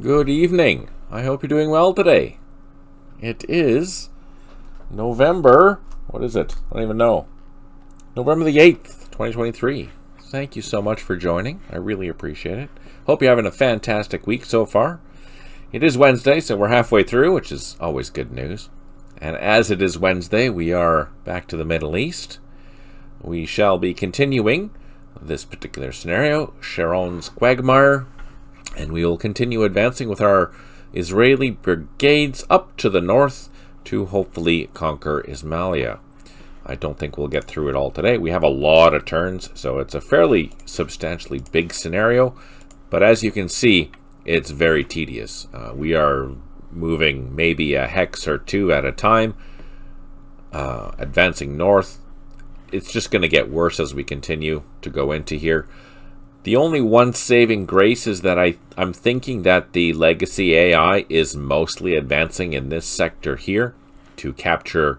Good evening. I hope you're doing well today. It is November. What is it? I don't even know. November the 8th, 2023. Thank you so much for joining. I really appreciate it. Hope you're having a fantastic week so far. It is Wednesday, so we're halfway through, which is always good news. And as it is Wednesday, we are back to the Middle East. We shall be continuing this particular scenario, Sharon's Quagmire. And we will continue advancing with our Israeli brigades up to the north to hopefully conquer Ismailia. I don't think we'll get through it all today. We have a lot of turns, so it's a fairly substantially big scenario. But as you can see, it's very tedious. We are moving maybe a hex or two at a time, advancing north. It's just going to get worse as we continue to go into here. The only one saving grace is that I'm thinking that the legacy AI is mostly advancing in this sector here to capture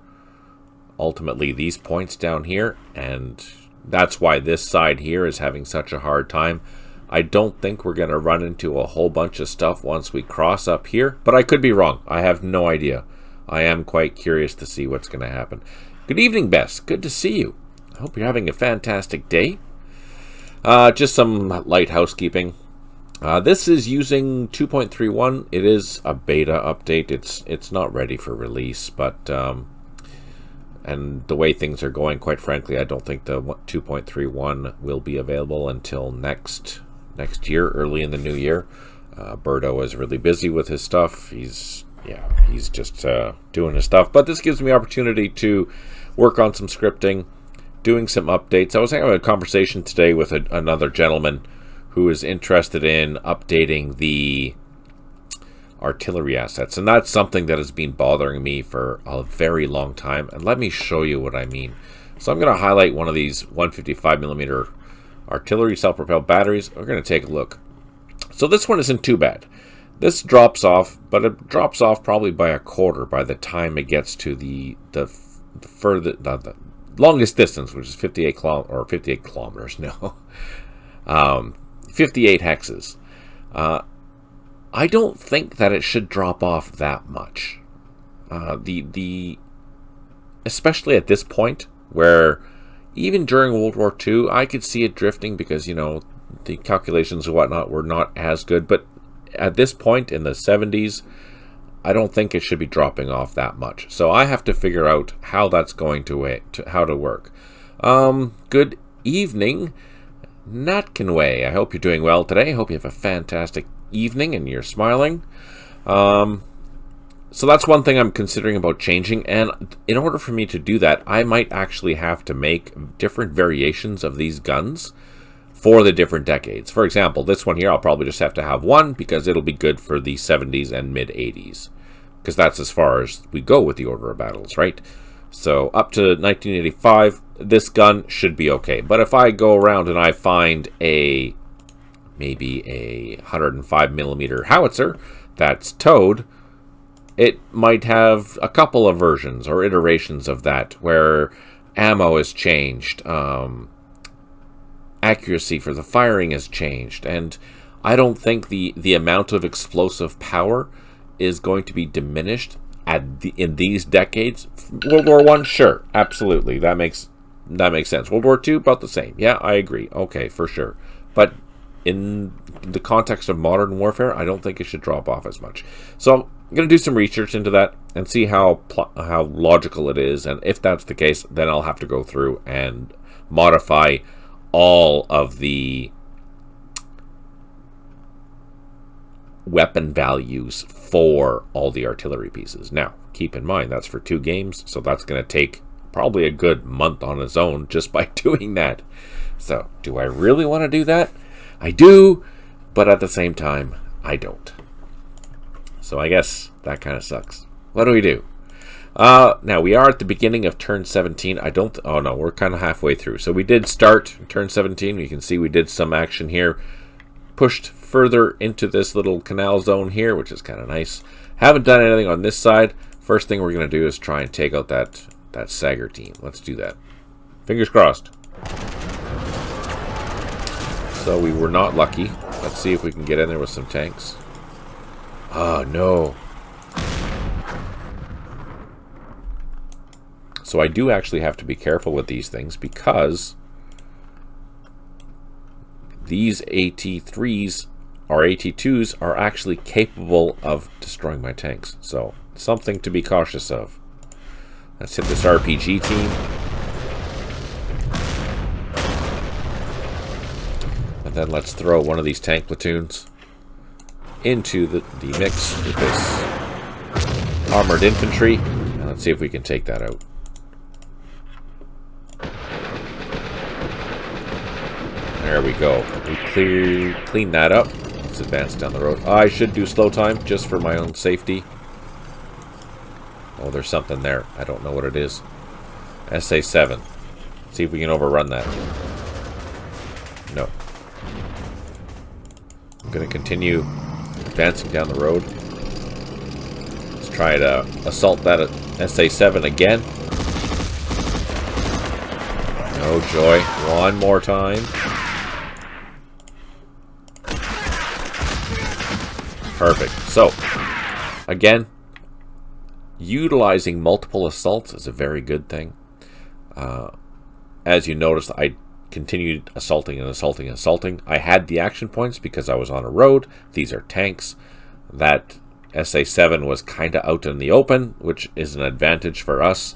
ultimately these points down here, and that's why this side here is having such a hard time. I don't think we're going to run into a whole bunch of stuff once we cross up here, but I could be wrong. I have no idea. I am quite curious to see what's going to happen. Good evening, Bess. Good to see you. I hope you're having a fantastic day. Just some light housekeeping. This is using 2.31. It is a beta update. It's not ready for release, but and the way things are going, quite frankly, I don't think the 2.31 will be available until next year, early in the new year. Berto is really busy with his stuff. He's just doing his stuff. But this gives me opportunity to work on some scripting, doing some updates. I was having a conversation today with another gentleman who is interested in updating the artillery assets, and that's something that has been bothering me for a very long time, and let me show you what I mean. So I'm going to highlight one of these 155mm artillery self-propelled batteries. We're going to take a look. So this one isn't too bad. This drops off, but it drops off probably by a quarter by the time it gets to the longest distance, which is 58 kilometers, no. 58 hexes. I don't think that it should drop off that much. Especially at this point, where even during World War II, I could see it drifting because, the calculations and whatnot were not as good. But at this point in the 70s, I don't think it should be dropping off that much. So I have to figure out how that's going to work. Good evening, Natkinway. I hope you're doing well today. I hope you have a fantastic evening and you're smiling. So that's one thing I'm considering about changing. And in order for me to do that, I might actually have to make different variations of these guns for the different decades. For example, this one here, I'll probably just have to have one because it'll be good for the 70s and mid-80s. Because that's as far as we go with the order of battles, right? So up to 1985, this gun should be okay. But if I go around and I find maybe a 105mm howitzer that's towed, it might have a couple of versions or iterations of that where ammo is changed, accuracy for the firing has changed, and I don't think the amount of explosive power is going to be diminished in these decades. World War I, sure, absolutely, that makes sense. World War II, about the same. Yeah, I agree. Okay, for sure. But in the context of modern warfare, I don't think it should drop off as much. So I'm going to do some research into that and see how logical it is, and if that's the case, then I'll have to go through and modify all of the weapon values for all the artillery pieces. Now, keep in mind, that's for 2 games, so that's going to take probably a good month on its own just by doing that. So, do I really want to do that? I do, but at the same time, I don't. So I guess that kind of sucks. What do we do? Now, we are at the beginning of turn 17. Oh no, we're kind of halfway through. So we did start turn 17. You can see we did some action here. Pushed further into this little canal zone here, which is kind of nice. Haven't done anything on this side. First thing we're going to do is try and take out that Sager team. Let's do that. Fingers crossed. So we were not lucky. Let's see if we can get in there with some tanks. Oh, no. So I do actually have to be careful with these things because these AT3s or AT2s are actually capable of destroying my tanks. So something to be cautious of. Let's hit this RPG team. And then let's throw one of these tank platoons into the mix with this armored infantry. And let's see if we can take that out. There we go. We clean that up. Let's advance down the road. I should do slow time just for my own safety. Oh, there's something there. I don't know what it is. SA-7. See if we can overrun that. No. I'm going to continue advancing down the road. Let's try to assault that SA-7 again. No joy. One more time. Perfect. So, again, utilizing multiple assaults is a very good thing. As you noticed, I continued assaulting and assaulting and assaulting. I had the action points because I was on a road. These are tanks. That SA-7 was kind of out in the open, which is an advantage for us.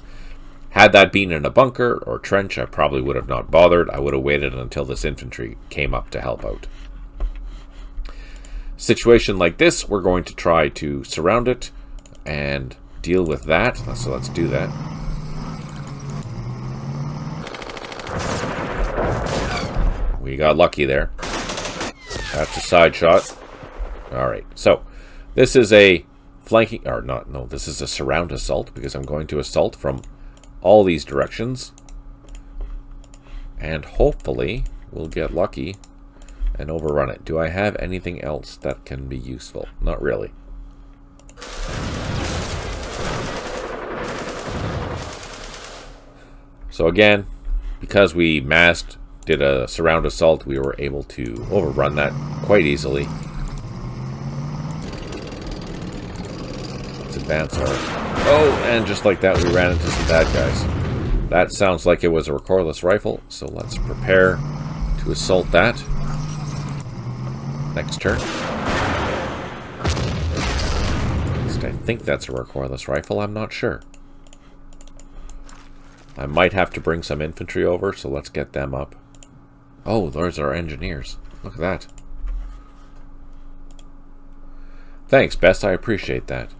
Had that been in a bunker or trench, I probably would have not bothered. I would have waited until this infantry came up to help out. Situation like this, we're going to try to surround it and deal with that. So let's do that. We got lucky there. That's a side shot. Alright, so this is a flanking, or not, no, this is a surround assault because I'm going to assault from all these directions. And hopefully we'll get lucky and overrun it. Do I have anything else that can be useful? Not really. So again, because we masked, did a surround assault, we were able to overrun that quite easily. Let's advance our... Oh, and just like that, we ran into some bad guys. That sounds like it was a recoilless rifle, so let's prepare to assault that. Next turn. At least I think that's a recoilless rifle, I'm not sure. I might have to bring some infantry over, so let's get them up. Oh, there's our engineers. Look at that. Thanks, Bess, I appreciate that.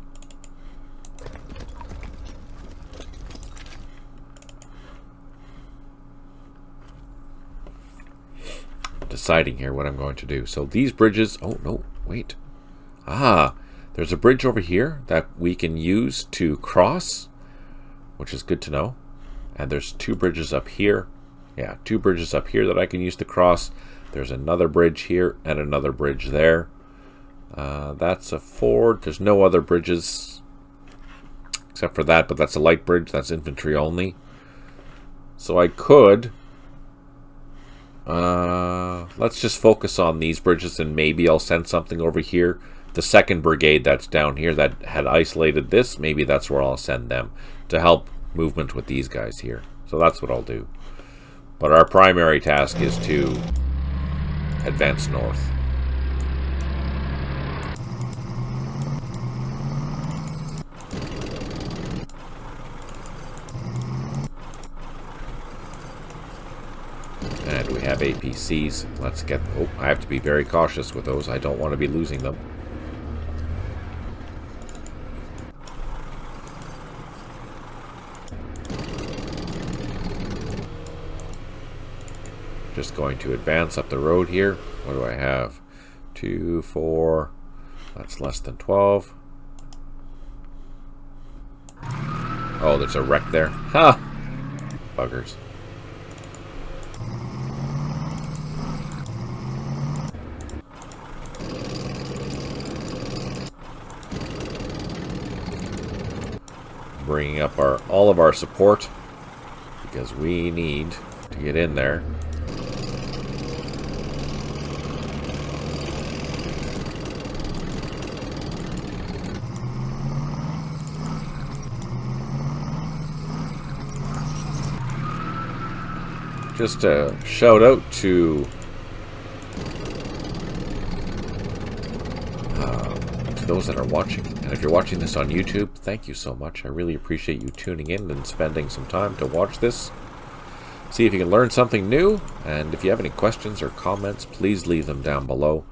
Deciding here what I'm going to do. So these bridges... Oh, no, wait. Ah, there's a bridge over here that we can use to cross, which is good to know. And there's two bridges up here. Yeah, two bridges up here that I can use to cross. There's another bridge here and another bridge there. That's a ford. There's no other bridges except for that, but that's a light bridge. That's infantry only. So I could... let's just focus on these bridges and maybe I'll send something over here. The 2nd Brigade that's down here that had isolated this, maybe that's where I'll send them to help movement with these guys here. So that's what I'll do. But our primary task is to advance north. And we have APCs. Let's get... Oh, I have to be very cautious with those. I don't want to be losing them. Just going to advance up the road here. What do I have? 2, 4. That's less than 12. Oh, there's a wreck there. Ha! Buggers. Bringing up all of our support because we need to get in there. just a shout out to those that are watching. And if you're watching this on YouTube, thank you so much. I really appreciate you tuning in and spending some time to watch this. See if you can learn something new. And if you have any questions or comments, please leave them down below.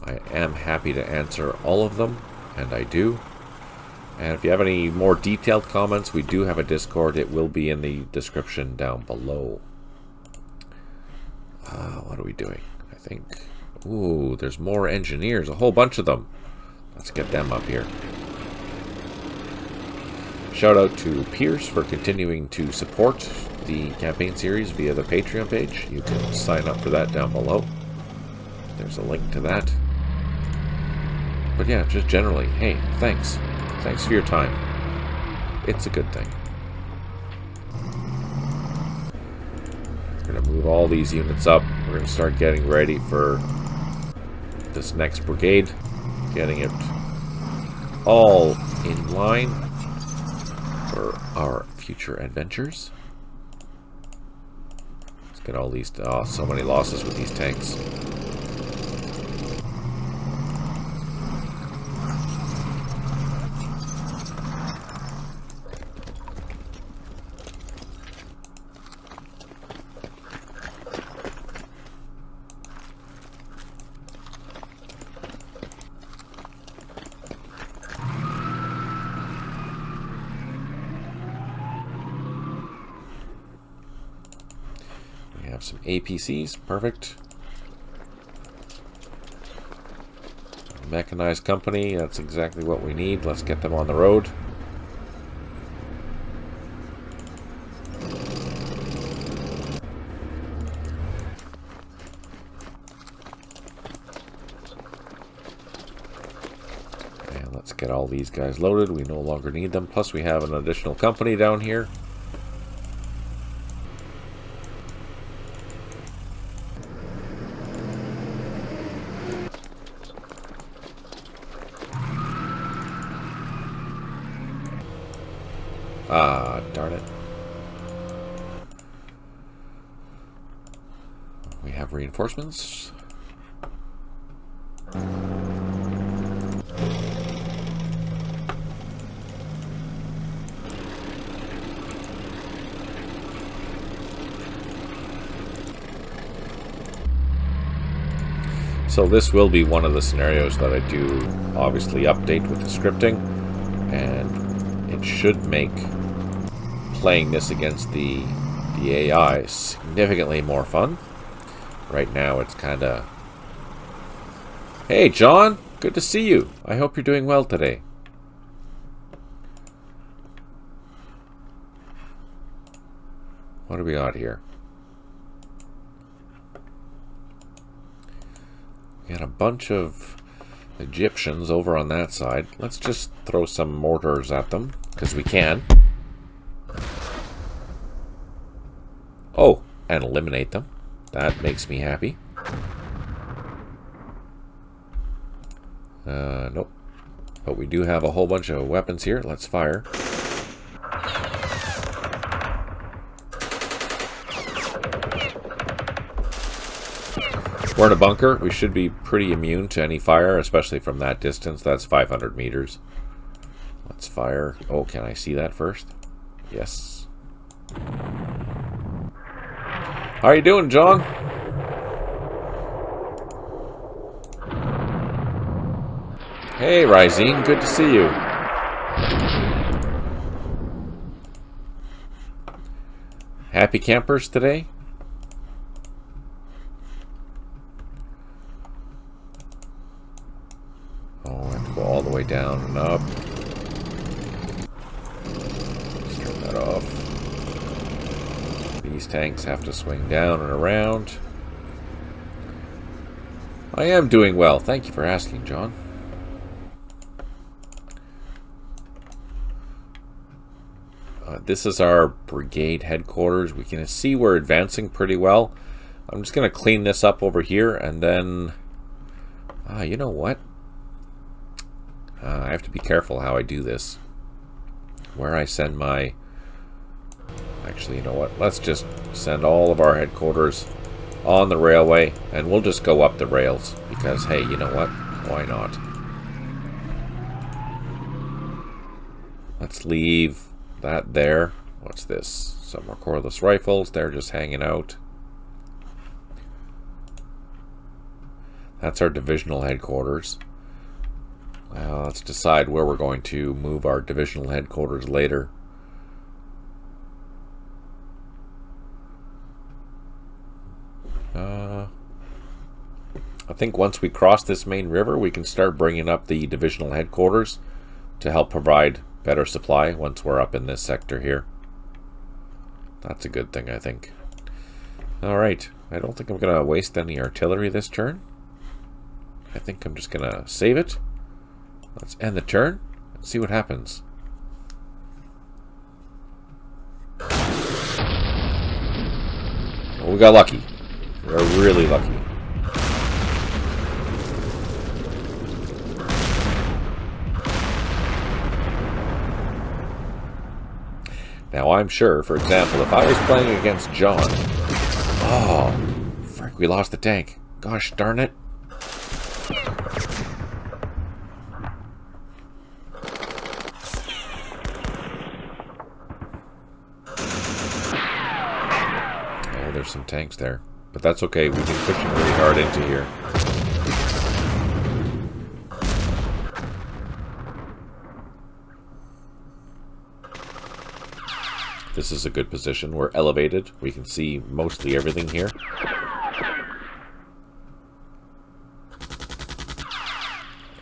I am happy to answer all of them, and I do. And if you have any more detailed comments, we do have a Discord. It will be in the description down below. What are we doing? I think... Ooh, there's more engineers. A whole bunch of them. Let's get them up here. Shout out to Pierce for continuing to support the campaign series via the Patreon page. You can sign up for that down below. There's a link to that. But yeah, just generally, hey, thanks. Thanks for your time. It's a good thing. We're going to move all these units up. We're going to start getting ready for this next brigade. Getting it all in line for our future adventures. Let's get all these... Oh, so many losses with these tanks. Some APCs, perfect. Mechanized company, that's exactly what we need. Let's get them on the road. And let's get all these guys loaded. We no longer need them. Plus we have an additional company down here. Darn it. We have reinforcements. So this will be one of the scenarios that I do obviously update with the scripting, and it should make playing this against the AI significantly more fun. Right now it's kind of... Hey John, good to see you. I hope you're doing well today. What do we got here? We got a bunch of Egyptians over on that side. Let's just throw some mortars at them, because we can. Oh, and eliminate them. That makes me happy. Nope. But we do have a whole bunch of weapons here. Let's fire. We're in a bunker. We should be pretty immune to any fire, especially from that distance. That's 500 meters. Let's fire. Oh, can I see that first? Yes. How are you doing, John? Hey, Rising. Good to see you. Happy campers today? Oh, I have to go all the way down and up. Let's turn that off. These tanks have to swing down and around. I am doing well. Thank you for asking, John. This is our brigade headquarters. We can see we're advancing pretty well. I'm just going to clean this up over here, and then... you know what? I have to be careful how I do this. Where I send my... Actually, Actually, you know what? Let's just send all of our headquarters on the railway, and we'll just go up the rails. Because, hey, you know what? Why not? Let's leave that there. What's this? Some more cordless rifles. They're just hanging out. That's our divisional headquarters. Let's decide where we're going to move our divisional headquarters later. I think once we cross this main river, we can start bringing up the divisional headquarters to help provide better supply once we're up in this sector here. That's a good thing, I think. Alright, I don't think I'm going to waste any artillery this turn. I think I'm just going to save it. Let's end the turn and see what happens. Well, we got lucky. We're really lucky. Now, I'm sure, for example, if I was playing against John... Oh, frick, we lost the tank. Gosh darn it. Oh, there's some tanks there. But that's okay, we've been pushing really hard into here. This is a good position. We're elevated. We can see mostly everything here.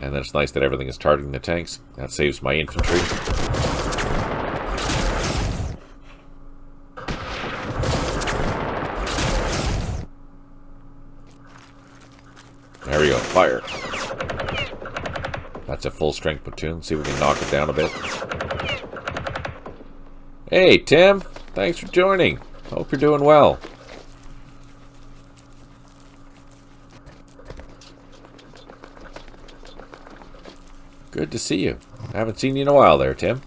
And then it's nice that everything is targeting the tanks. That saves my infantry. There we go. Fire. That's a full strength platoon. See if we can knock it down a bit. Hey, Tim. Thanks for joining. Hope you're doing well. Good to see you. Haven't seen you in a while there, Tim.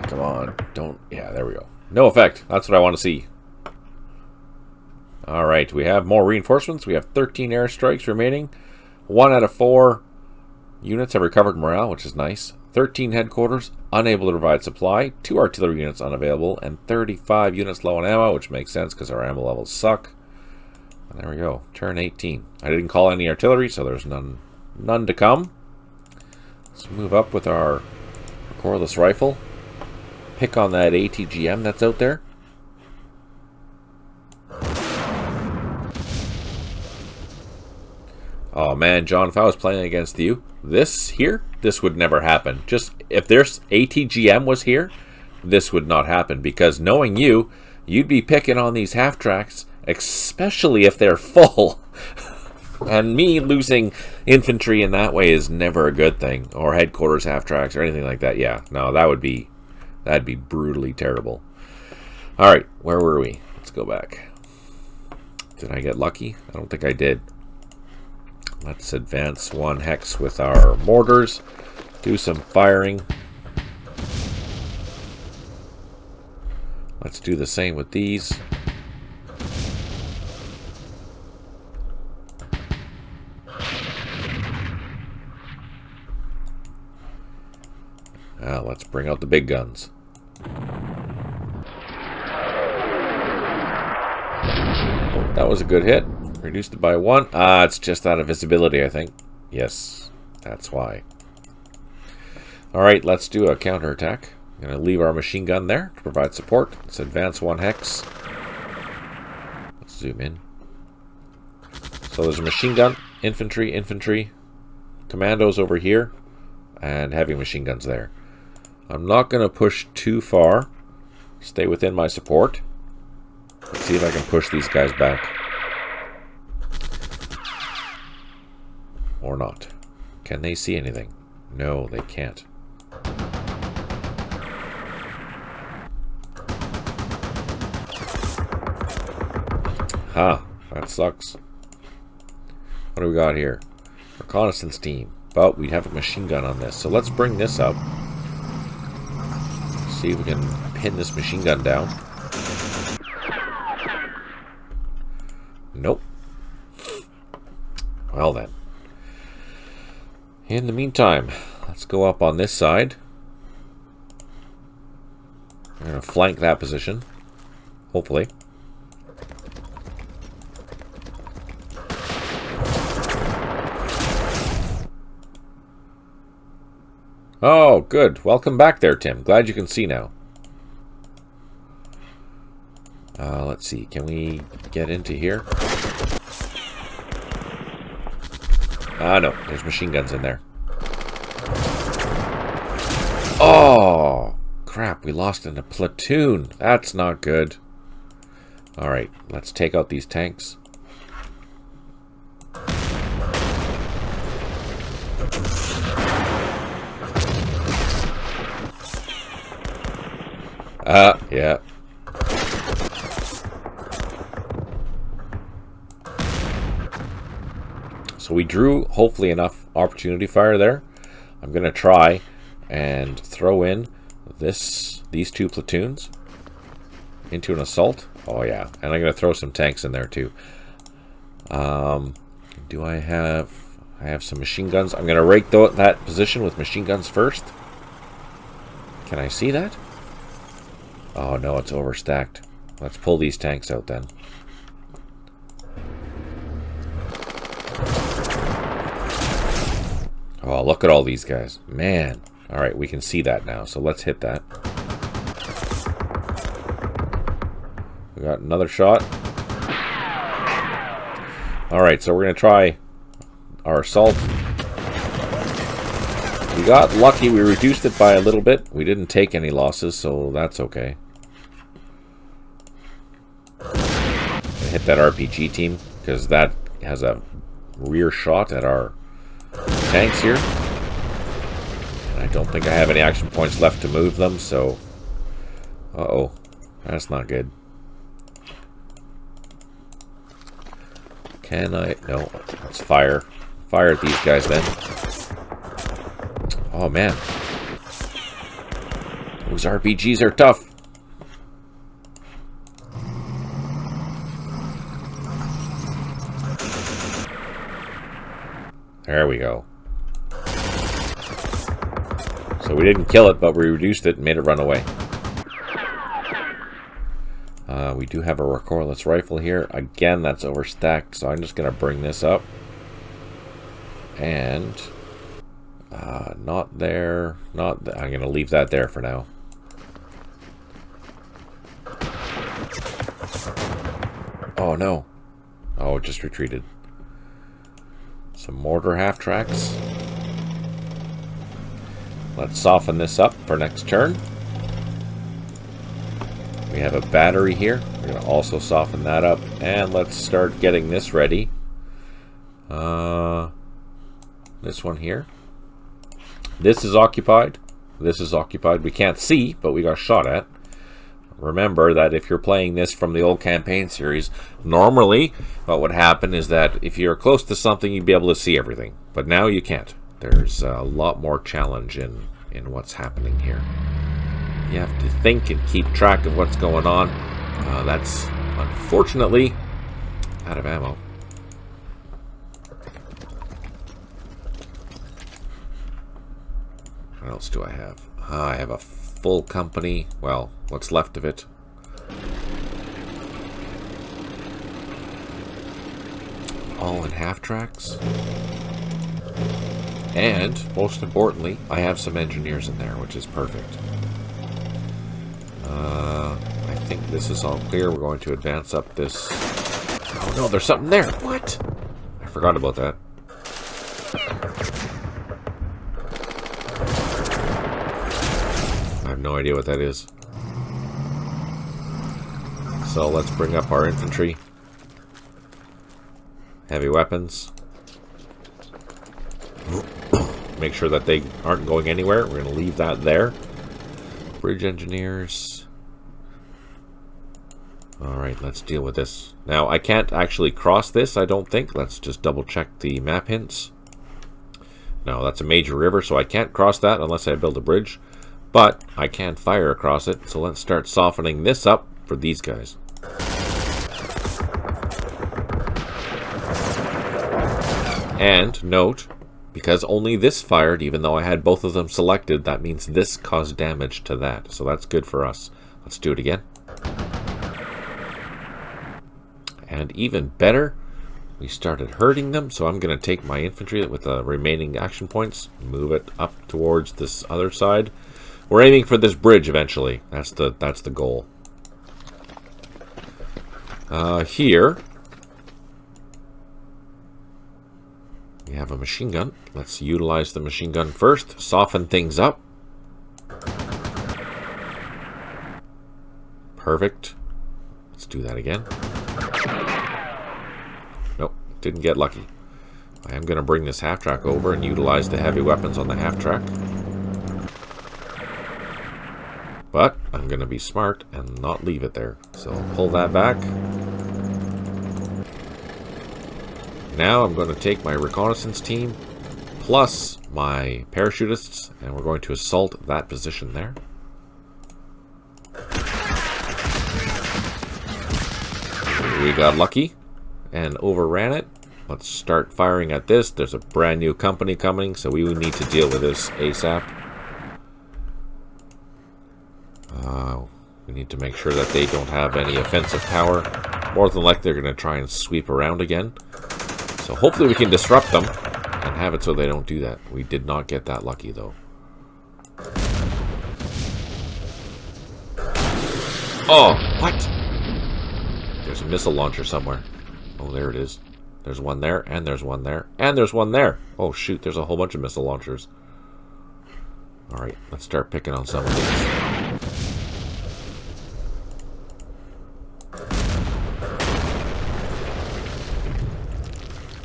Come on. Don't... Yeah, there we go. No effect. That's what I want to see. Alright, we have more reinforcements. We have 13 airstrikes remaining. 1 out of 4 units have recovered morale, which is nice. 13 headquarters, unable to provide supply. 2 artillery units unavailable, and 35 units low on ammo, which makes sense because our ammo levels suck. And there we go, turn 18. I didn't call any artillery, so there's none to come. Let's move up with our cordless rifle. Pick on that ATGM that's out there. Oh man, John, if I was playing against you, this would never happen. Just, if there's ATGM was here, this would not happen. Because knowing you, you'd be picking on these half-tracks, especially if they're full. And me losing infantry in that way is never a good thing. Or headquarters half-tracks or anything like that. Yeah, no, that'd be brutally terrible. Alright, where were we? Let's go back. Did I get lucky? I don't think I did. Let's advance 1 hex with our mortars. Do some firing. Let's do the same with these. Now let's bring out the big guns. Oh, that was a good hit. Reduced it by 1. It's just out of visibility, I think. Yes, that's why. Alright, let's do a counterattack. I'm going to leave our machine gun there to provide support. Let's advance 1 hex. Let's zoom in. So there's a machine gun, infantry, commandos over here, and heavy machine guns there. I'm not going to push too far. Stay within my support. Let's see if I can push these guys back. Or not. Can they see anything? No, they can't. Ha, that sucks. What do we got here? Reconnaissance team. But we have a machine gun on this. So let's bring this up. See if we can pin this machine gun down. Nope. Well then. In the meantime, let's go up on this side. We're going to flank that position. Hopefully. Oh, good. Welcome back there, Tim. Glad you can see now. Let's see. Can we get into here? No. There's machine guns in there. Oh, crap. We lost in a platoon. That's not good. Alright. Let's take out these tanks. Yeah. So we drew, hopefully, enough opportunity fire there. I'm going to try and throw in these two platoons into an assault. Oh, yeah. And I'm going to throw some tanks in there, too. Do I have some machine guns. I'm going to rake that position with machine guns first. Can I see that? Oh no, it's overstacked. Let's pull these tanks out then. Oh, look at all these guys. Man. Alright, we can see that now. So let's hit that. We got another shot. Alright, so we're going to try our assault. We got lucky. We reduced it by a little bit. We didn't take any losses, so that's okay. Hit that RPG team, because that has a rear shot at our tanks here. And I don't think I have any action points left to move them, so... Uh-oh. That's not good. Can I... No. Let's fire. Fire at these guys then. Oh, man. Those RPGs are tough. There we go. So we didn't kill it, but we reduced it and made it run away. We do have a recoilless rifle here. Again, that's overstacked, so I'm just going to bring this up. And... not there. I'm going to leave that there for now. Oh, no. Oh, it just retreated. Some mortar half-tracks. Let's soften this up for next turn. We have a battery here. We're going to also soften that up. And let's start getting this ready. This one here. This is occupied. This is occupied. We can't see, but we got shot at. Remember that if you're playing this from the old campaign series, normally what would happen is that if you're close to something, you'd be able to see everything. But now you can't. There's a lot more challenge in what's happening here. You have to think and keep track of what's going on. That's unfortunately out of ammo. What else do I have? I have a full company. Well, what's left of it. All in half-tracks. And, most importantly, I have some engineers in there, which is perfect. I think this is all clear. We're going to advance up this... Oh no, there's something there! What? I forgot about that. I have no idea what that is. So let's bring up our infantry. Heavy weapons. Make sure that they aren't going anywhere. We're going to leave that there. Bridge engineers. Alright, let's deal with this. Now, I can't actually cross this, I don't think. Let's just double check the map hints. No, that's a major river, so I can't cross that unless I build a bridge. But I can fire across it, so let's start softening this up for these guys. And note, because only this fired, even though I had both of them selected, that means this caused damage to that. So that's good for us. Let's do it again. And even better, we started hurting them, so I'm going to take my infantry with the remaining action points, move it up towards this other side. We're aiming for this bridge eventually. That's the goal. Here we have a machine gun. Let's utilize the machine gun first, soften things up. Perfect. Let's do that again. Nope, didn't get lucky. I am going to bring this half-track over and utilize the heavy weapons on the half-track. But I'm going to be smart and not leave it there. So I'll pull that back. Now I'm going to take my reconnaissance team plus my parachutists, and we're going to assault that position there. We got lucky and overran it. Let's start firing at this. There's a brand new company coming, so we would need to deal with this ASAP. We need to make sure that they don't have any offensive power. More than likely they're going to try and sweep around again. So hopefully we can disrupt them and have it so they don't do that. We did not get that lucky though. Oh, what? There's a missile launcher somewhere. Oh, there it is. There's one there, and there's one there, and there's one there. Oh shoot, there's a whole bunch of missile launchers. Alright, let's start picking on some of these.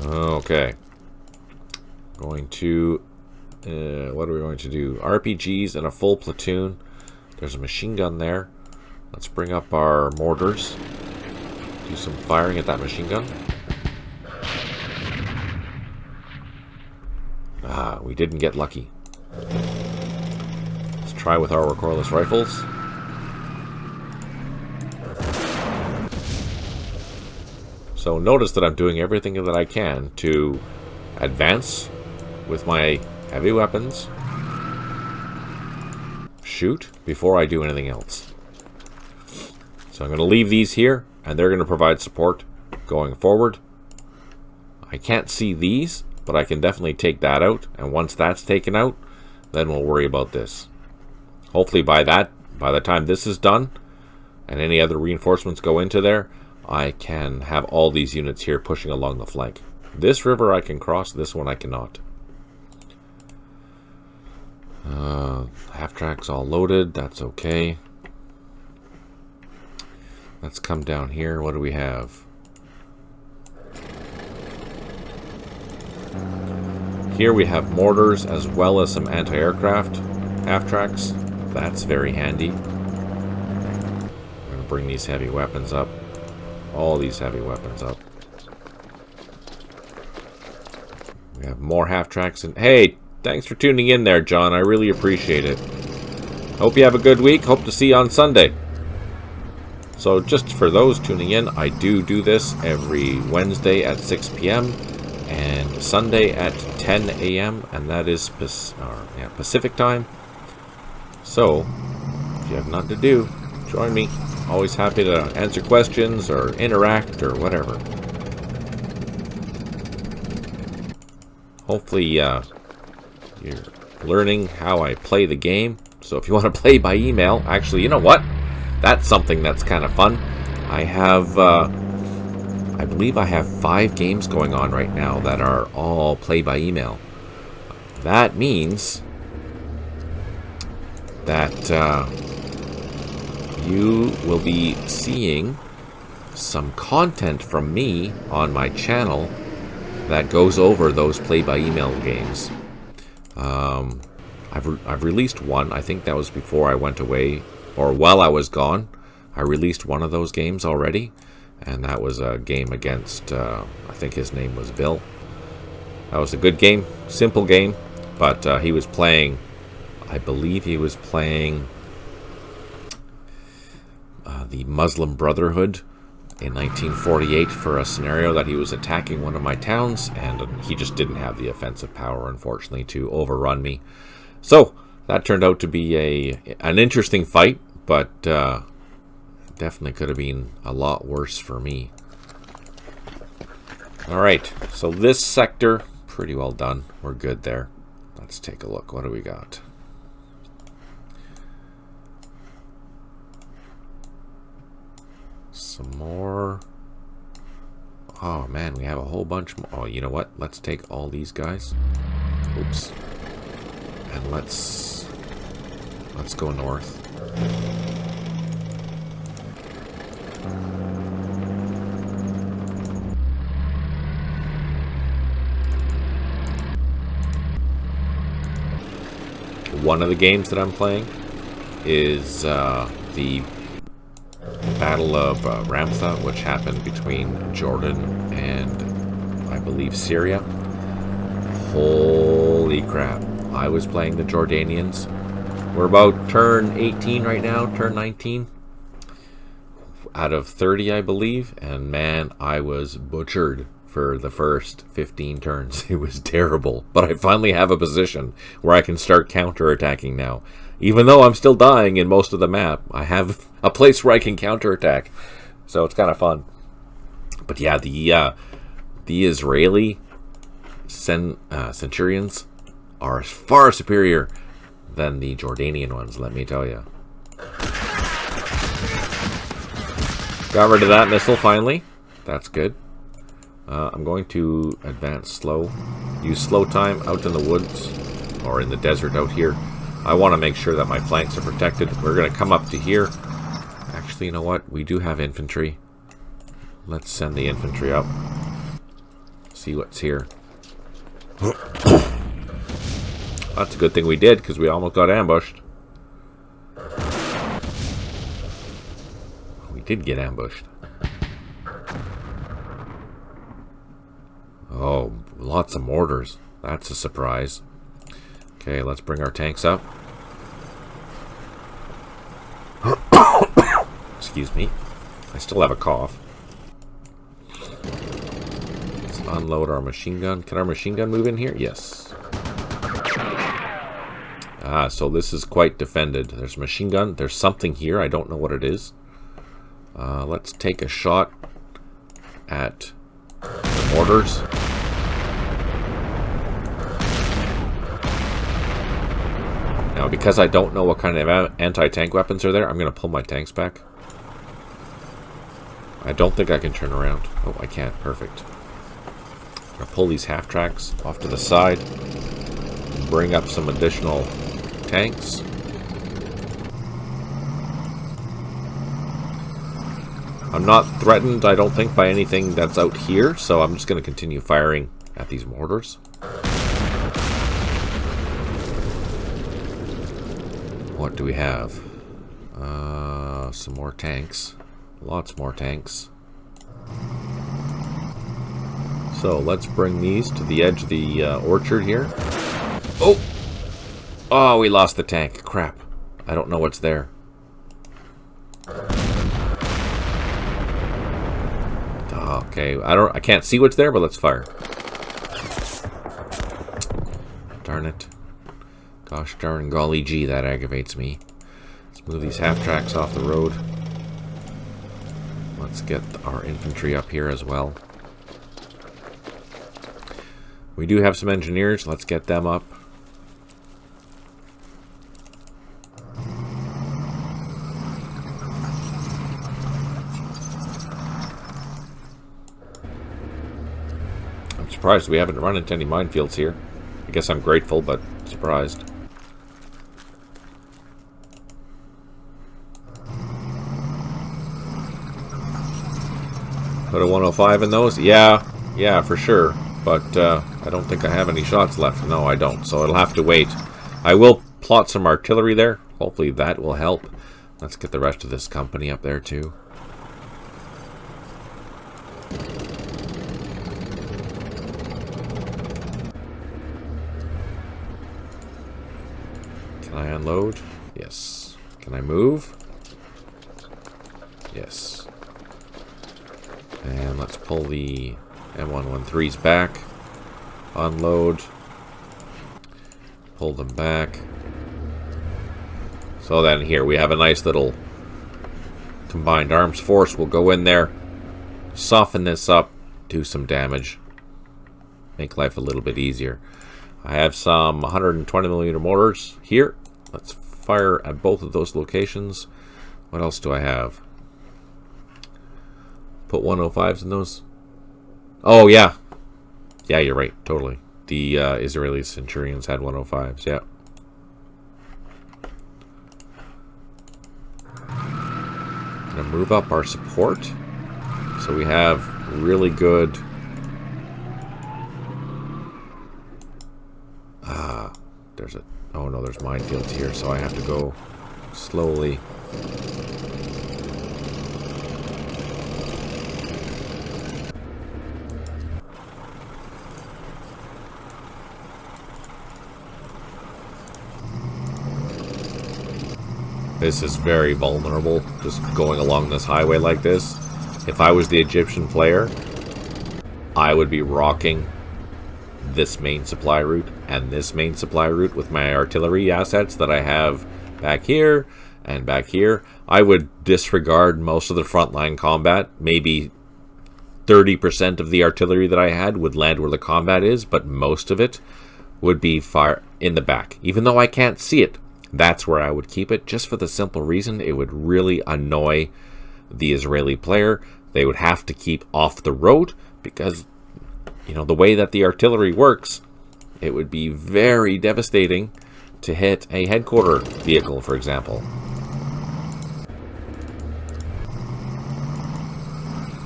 Okay. Going to... what are we going to do? RPGs and a full platoon. There's a machine gun there. Let's bring up our mortars. Do some firing at that machine gun. Ah, we didn't get lucky. Let's try with our recoilless rifles. So notice that I'm doing everything that I can to advance with my heavy weapons, shoot before I do anything else. So I'm going to leave these here, and they're going to provide support going forward. I can't see these, but I can definitely take that out, and once that's taken out, then we'll worry about this. Hopefully by the time this is done, and any other reinforcements go into there, I can have all these units here pushing along the flank. This river I can cross, this one I cannot. Half-track's all loaded, that's okay. Let's come down here. What do we have? Here we have mortars as well as some anti-aircraft half-tracks. That's very handy. I'm going to bring these heavy weapons up. All these heavy weapons up. We have more half-tracks. And hey, thanks for tuning in there, John. I really appreciate it. Hope you have a good week. Hope to see you on Sunday. So just for those tuning in, I do this every Wednesday at 6 p.m. and Sunday at 10 a.m. and that is Pacific time. So if you have nothing to do, join me. Always happy to answer questions or interact or whatever. Hopefully you're learning how I play the game. So if you want to play by email, actually, you know what? That's something that's kind of fun. I have, I believe I have 5 games going on right now that are all play by email. That means that you will be seeing some content from me on my channel that goes over those play by email games. I've released one. I think that was before I went away, or while I was gone. I released one of those games already, and that was a game against I think his name was Bill. That was a good game, simple game, But he was playing, I believe he was playing the Muslim Brotherhood in 1948 for a scenario that he was attacking one of my towns, and he just didn't have the offensive power, unfortunately, to overrun me. So that turned out to be an interesting fight, but definitely could have been a lot worse for me. Alright, so this sector, pretty well done. We're good there. Let's take a look. What do we got? Some more. Oh man, we have a whole bunch more. Oh, you know what? Let's take all these guys. Oops. And let's go north. One of the games that I'm playing is the Battle of Ramtha, which happened between Jordan and, I believe, Syria. Holy crap. I was playing the Jordanians. We're about turn 18 right now, turn 19. Out of 30, I believe. And man, I was butchered for the first 15 turns. It was terrible. But I finally have a position where I can start counterattacking now. Even though I'm still dying in most of the map, I have a place where I can counterattack. So it's kind of fun. But yeah, the Israeli Centurions are far superior than the Jordanian ones, let me tell you. Got rid of that missile finally. That's good. I'm going to advance slow. Use slow time out in the woods or in the desert out here. I want to make sure that my flanks are protected. We're going to come up to here. Actually, you know what? We do have infantry. Let's send the infantry up. See what's here. That's a good thing we did, because we almost got ambushed. We did get ambushed. Oh, lots of mortars. That's a surprise. Okay, let's bring our tanks up. Excuse me. I still have a cough. Let's unload our machine gun. Can our machine gun move in here? Yes. Ah, so this is quite defended. There's a machine gun. There's something here. I don't know what it is. Let's take a shot at the mortars. Now, because I don't know what kind of anti-tank weapons are there, I'm going to pull my tanks back. I don't think I can turn around. Oh, I can't. Perfect. I'm going to pull these half-tracks off to the side. And bring up some additional tanks. I'm not threatened, I don't think, by anything that's out here, so I'm just going to continue firing at these mortars. What do we have? Some more tanks. Lots more tanks. So let's bring these to the edge of the orchard here. Oh! Oh, we lost the tank. Crap. I don't know what's there. Oh, okay. I can't see what's there, but let's fire. Darn it. Gosh darn golly gee, that aggravates me. Let's move these half-tracks off the road. Let's get our infantry up here as well. We do have some engineers. Let's get them up. I'm surprised we haven't run into any minefields here. I guess I'm grateful, but surprised. Put a 105 in those? Yeah, for sure. But I don't think I have any shots left. No, I don't. So it'll have to wait. I will plot some artillery there. Hopefully that will help. Let's get the rest of this company up there too. I unload? Yes. Can I move? Yes. And let's pull the M113s back. Unload. Pull them back. So then here we have a nice little combined arms force. We'll go in there, soften this up, do some damage, make life a little bit easier. I have some 120mm mortars here. Let's fire at both of those locations. What else do I have? Put 105s in those. Oh, yeah. Yeah, you're right. Totally. The Israeli Centurions had 105s. Yeah. Gonna move up our support. So we have really good... there's a... Oh, no, there's minefields here, so I have to go slowly. This is very vulnerable, just going along this highway like this. If I was the Egyptian player, I would be rocking this main supply route and this main supply route with my artillery assets that I have back here and back here. I would disregard most of the frontline combat. Maybe 30% of the artillery that I had would land where the combat is, but most of it would be fire in the back. Even though I can't see it, that's where I would keep it, just for the simple reason it would really annoy the Israeli player. They would have to keep off the road because, you know, the way that the artillery works, it would be very devastating to hit a headquarter vehicle, for example.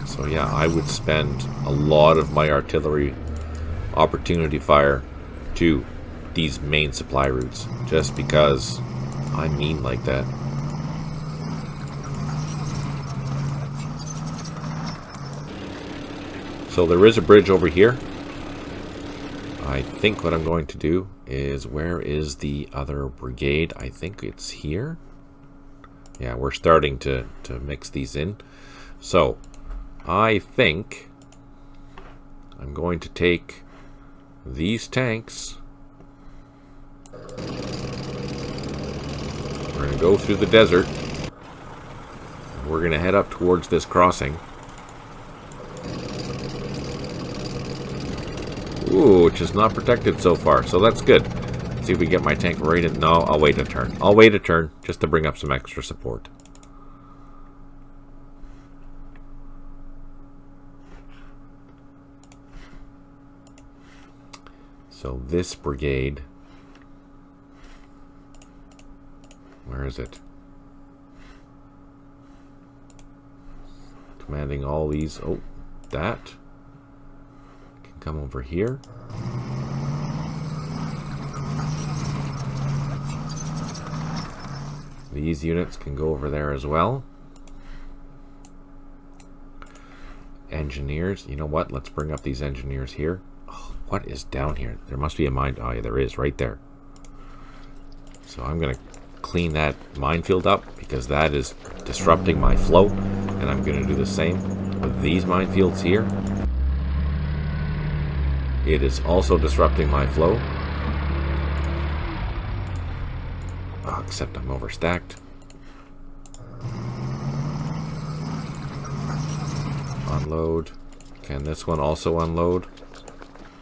So yeah, I would spend a lot of my artillery opportunity fire to these main supply routes, just because I'm mean like that. So there is a bridge over here. I think what I'm going to do is, where is the other brigade? I think it's here. Yeah, we're starting to mix these in. So I think I'm going to take these tanks. We're going to go through the desert. We're going to head up towards this crossing. Ooh, which is not protected so far, so that's good. Let's see if we get my tank right in. No, I'll wait a turn. I'll wait a turn just to bring up some extra support. So this brigade... Where is it? Commanding all these. Oh, that can come over here. These units can go over there as well. Engineers. You know what? Let's bring up these engineers here. Oh, what is down here? There must be a mine. Oh, yeah, there is right there. So I'm going to clean that minefield up because that is disrupting my flow, and I'm going to do the same with these minefields here. It is also disrupting my flow. Oh, except I'm overstacked. Unload. Can this one also unload?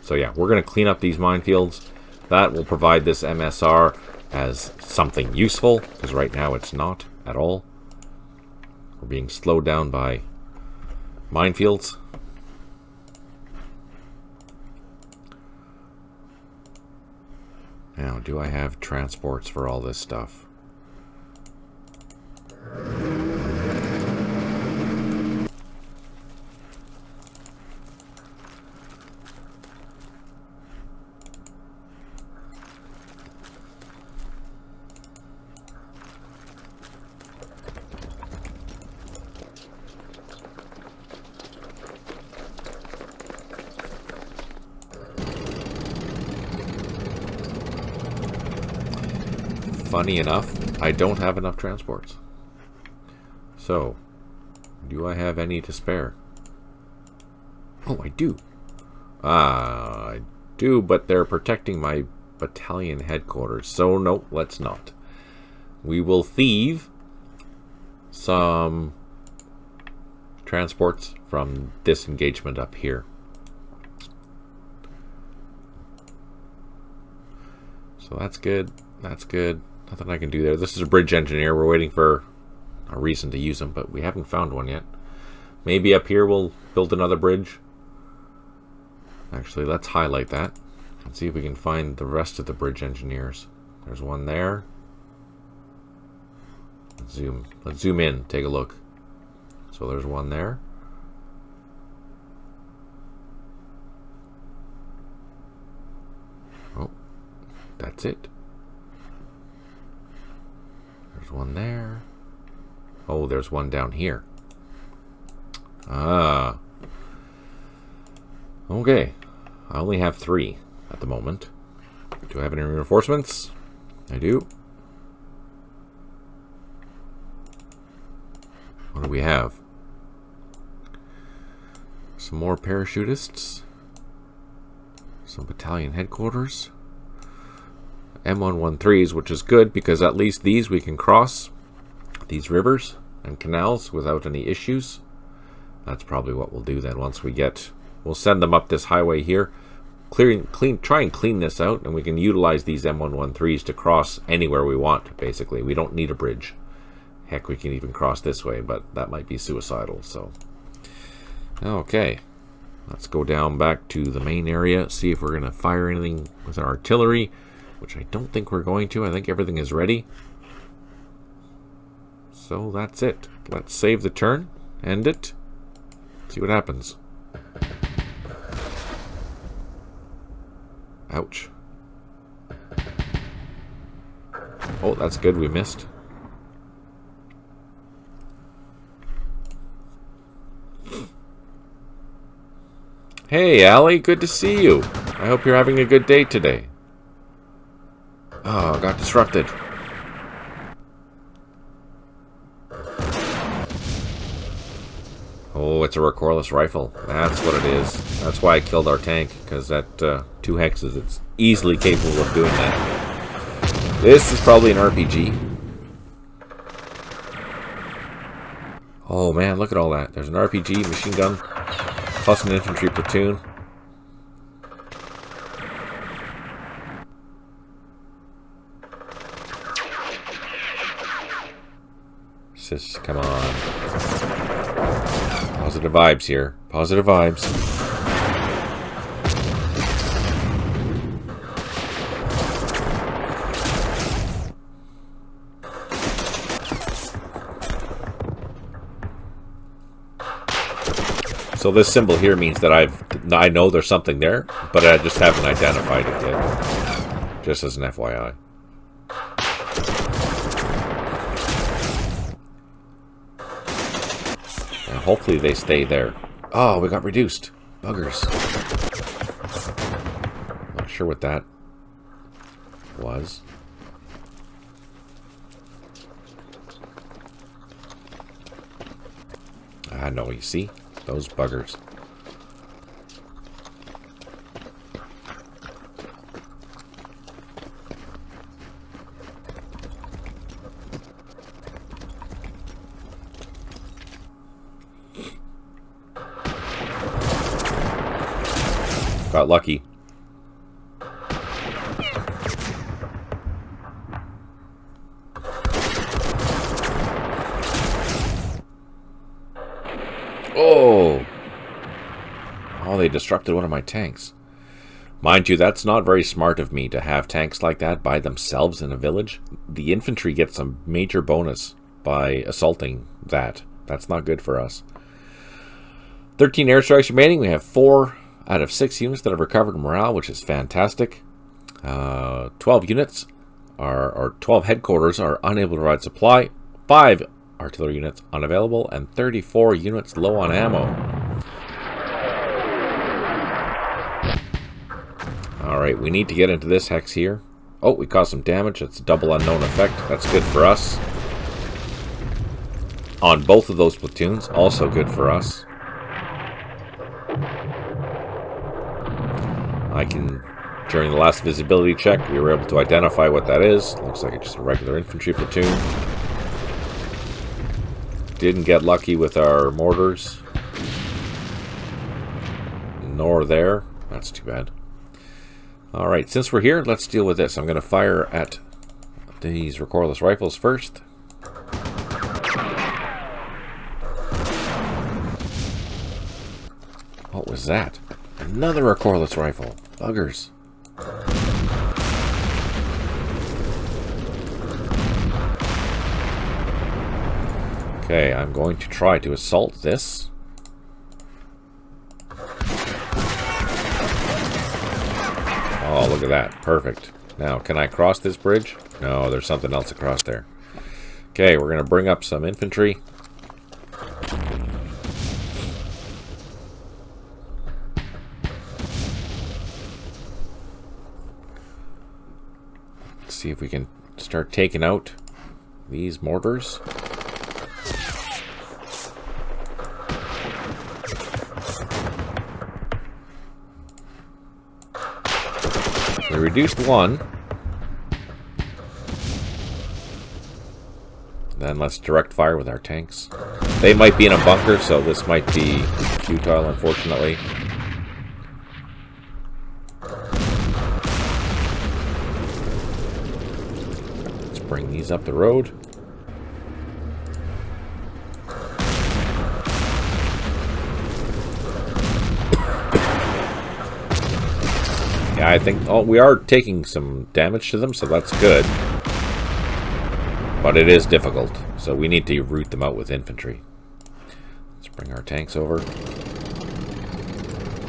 So yeah, we're going to clean up these minefields. That will provide this MSR as something useful, because right now it's not at all. We're being slowed down by minefields. Now, do I have transports for all this stuff? funny enough, I don't have enough transports. So, do I have any to spare? Oh, I do. I do, but they're protecting my battalion headquarters. So, no, let's not. We will thieve some transports from this engagement up here. So that's good. That's good. Nothing I can do there. This is a bridge engineer. We're waiting for a reason to use them, but we haven't found one yet. Maybe up here we'll build another bridge. Actually, let's highlight that and see if we can find the rest of the bridge engineers. There's one there. Let's zoom in, take a look. So there's one there. Oh, that's it. There's one there. Oh, there's one down here. Ah. Okay. I only have 3 at the moment. Do I have any reinforcements? I do. What do we have? Some more parachutists. Some battalion headquarters. M113s, which is good because at least these we can cross these rivers and canals without any issues. That's probably what we'll do then once we get... We'll send them up this highway here. Try and clean this out, and we can utilize these M113s to cross anywhere we want, basically. We don't need a bridge. Heck, we can even cross this way, but that might be suicidal, so... Okay. Let's go down back to the main area, see if we're going to fire anything with our artillery, which I don't think we're going to. I think everything is ready. So that's it. Let's save the turn, end it, see what happens. Ouch. Oh, that's good, we missed. Hey, Allie, good to see you. I hope you're having a good day today. Oh, got disrupted. Oh, it's a recoilless rifle. That's what it is. That's why I killed our tank, because that 2 hexes, it's easily capable of doing that. This is probably an RPG. Oh man, look at all that. There's an RPG, machine gun, plus an infantry platoon. Sis, come on. Positive vibes here. Positive vibes. So this symbol here means that I know there's something there, but I just haven't identified it yet. Just as an FYI. And hopefully they stay there. Oh, we got reduced. Buggers. Not sure what that was. I know, you see? Those buggers. Got lucky. Oh! Oh, they disrupted one of my tanks. Mind you, that's not very smart of me to have tanks like that by themselves in a village. The infantry gets a major bonus by assaulting that. That's not good for us. 13 airstrikes remaining. We have 4 out of 6 units that have recovered morale, which is fantastic. 12 units or 12 headquarters are unable to provide supply. 5 artillery units unavailable, and 34 units low on ammo. Alright, we need to get into this hex here. Oh, we caused some damage. That's a double unknown effect. That's good for us. On both of those platoons, also good for us. During the last visibility check, we were able to identify what that is. Looks like it's just a regular infantry platoon. Didn't get lucky with our mortars. Nor there. That's too bad. Alright, since we're here, let's deal with this. I'm going to fire at these recoilless rifles first. What was that? Another recoilless rifle. Buggers. Okay, I'm going to try to assault this. Oh, look at that. Perfect. Now, can I cross this bridge? No, there's something else across there. Okay, we're going to bring up some infantry. Let's see if we can start taking out these mortars. We reduced one. Then let's direct fire with our tanks. They might be in a bunker, so this might be futile, unfortunately. Let's bring these up the road. Yeah, I think we are taking some damage to them, so that's good. But it is difficult, so we need to root them out with infantry. Let's bring our tanks over.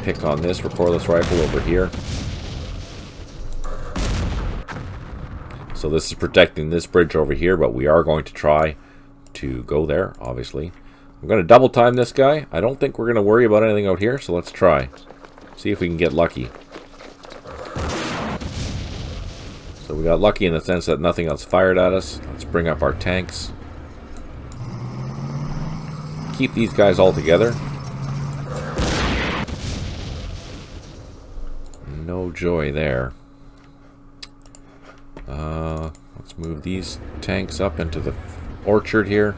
Pick on this recoilless rifle over here. So this is protecting this bridge over here, but we are going to try to go there, obviously. I'm going to double time this guy. I don't think we're going to worry about anything out here, so let's try. See if we can get lucky. So we got lucky in the sense that nothing else fired at us. Let's bring up our tanks. Keep these guys all together. No joy there. Let's move these tanks up into the orchard here.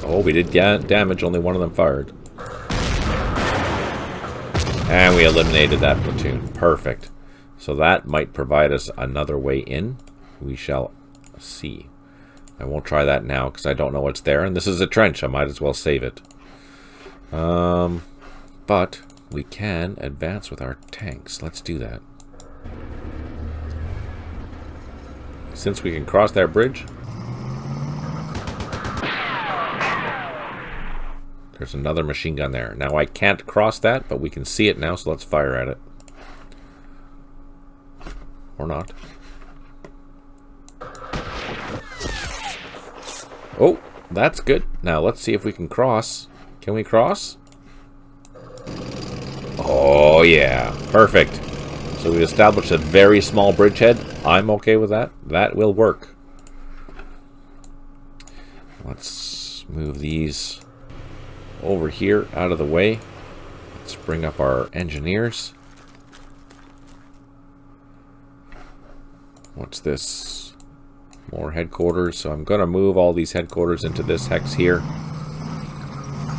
Oh, we did damage. Only one of them fired. And we eliminated that platoon. Perfect. So that might provide us another way in. We shall see. I won't try that now because I don't know what's there. And this is a trench. I might as well save it. But we can advance with our tanks. Let's do that. Since we can cross that bridge. There's another machine gun there. Now I can't cross that, but we can see it now, so let's fire at it. Or not. Oh, that's good. Now let's see if we can cross. Can we cross? Oh yeah, perfect. So we established a very small bridgehead. I'm okay with that. That will work. Let's move these over here out of the way. Let's bring up our engineers. What's this? More headquarters. So I'm going to move all these headquarters into this hex here.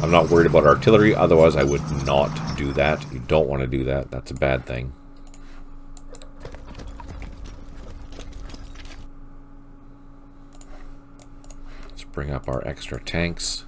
I'm not worried about artillery, otherwise I would not do that. You don't want to do that. That's a bad thing. Let's bring up our extra tanks.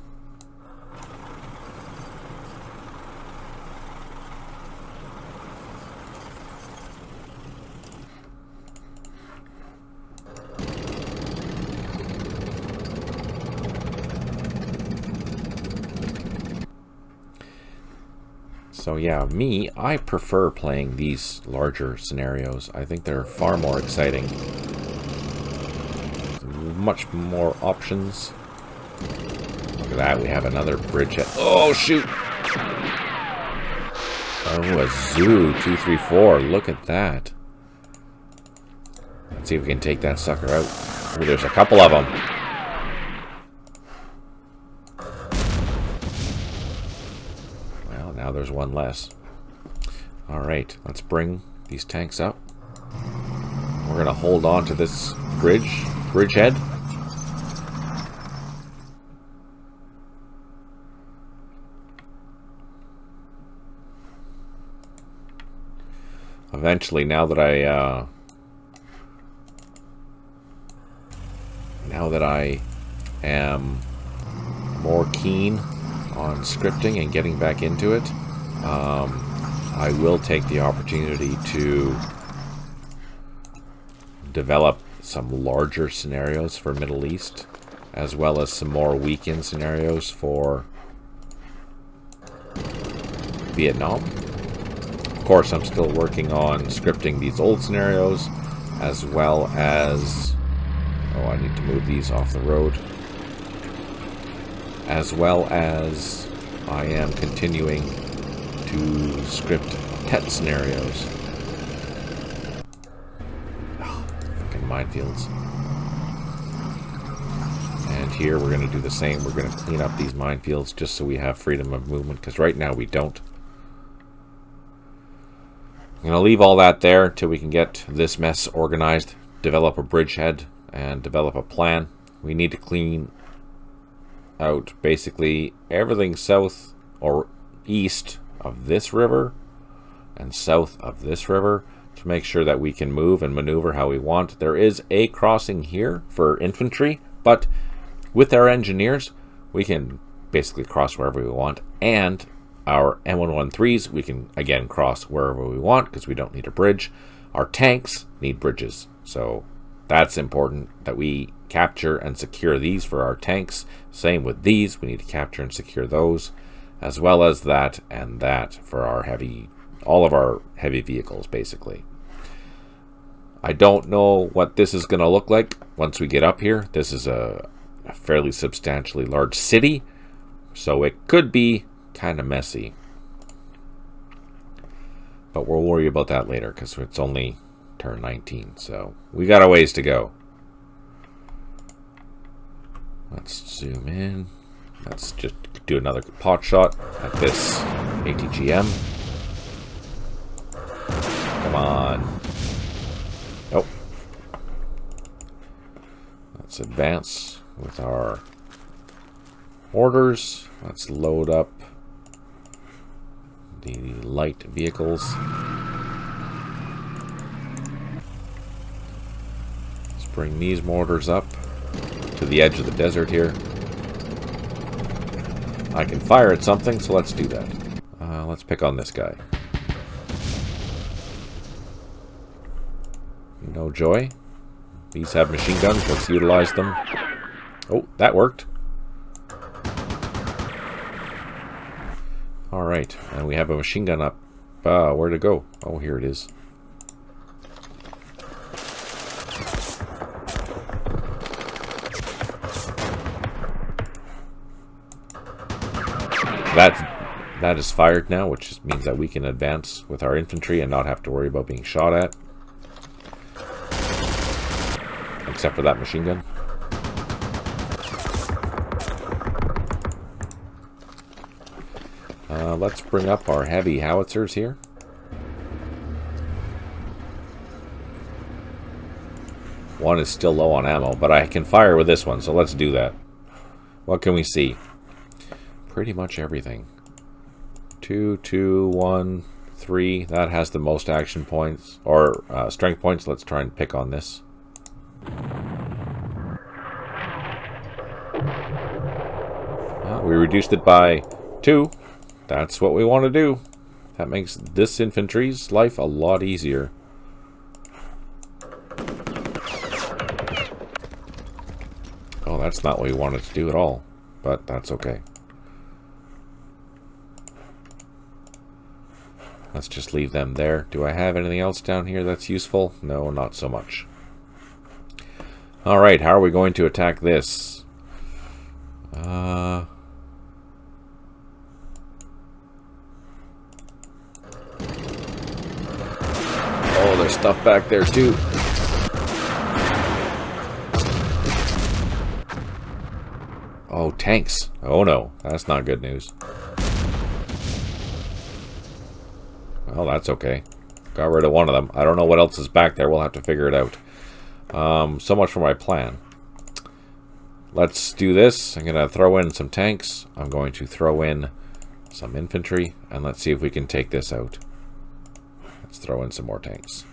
So yeah, I prefer playing these larger scenarios. I think they're far more exciting. Much more options. Look at that, we have another bridgehead. Oh shoot! Oh, a zoo 234. Look at that. Let's see if we can take that sucker out. Oh, there's a couple of them. Well, now there's one less. Alright, let's bring these tanks up. We're going to hold on to this bridgehead. Eventually, now that I am more keen on scripting and getting back into it, I will take the opportunity to develop some larger scenarios for Middle East, as well as some more weekend scenarios for Vietnam. Of course, I'm still working on scripting these old scenarios, as well as... Oh, I need to move these off the road. As well as I am continuing to script pet scenarios. Oh, fucking minefields. And here we're going to do the same. We're going to clean up these minefields just so we have freedom of movement, because right now we don't. I'm going to leave all that there until we can get this mess organized, develop a bridgehead, and develop a plan. We need to clean out basically everything south or east of this river and south of this river to make sure that we can move and maneuver how we want. There is a crossing here for infantry, but with our engineers we can basically cross wherever we want, and our M113s we can again cross wherever we want because we don't need a bridge. Our tanks need bridges, so that's important that we capture and secure these for our tanks. Same with these, we need to capture and secure those, as well as that and that for our all of our heavy vehicles basically. I don't know what this is going to look like once we get up here. This is a fairly substantially large city, so it could be kind of messy. But we'll worry about that later because it's only turn 19, so we got a ways to go. Let's zoom in. Let's just do another pot shot at this ATGM. Come on. Nope. Let's advance with our orders. Let's load up the light vehicles. Let's bring these mortars up to the edge of the desert here. I can fire at something, so let's do that. Let's pick on this guy. No joy. These have machine guns. Let's utilize them. Oh, that worked. Alright, and we have a machine gun up. Where'd it go? Oh, here it is. That is fired now, which just means that we can advance with our infantry and not have to worry about being shot at. Except for that machine gun. Let's bring up our heavy howitzers here. One is still low on ammo, but I can fire with this one, so let's do that. What can we see? Pretty much everything. 2, 2, 1, 3. That has the most action points, or strength points. Let's try and pick on this. We reduced it by 2. That's what we want to do. That makes this infantry's life a lot easier. Oh, that's not what we wanted to do at all, but that's okay. Let's just leave them there. Do I have anything else down here that's useful? No, not so much. Alright, how are we going to attack this? Oh, there's stuff back there too. Oh, tanks. Oh no, that's not good news. Well, that's okay. Got rid of one of them. I don't know what else is back there. We'll have to figure it out. So much for my plan. Let's do this. I'm going to throw in some tanks. I'm going to throw in some infantry. And let's see if we can take this out. Let's throw in some more tanks.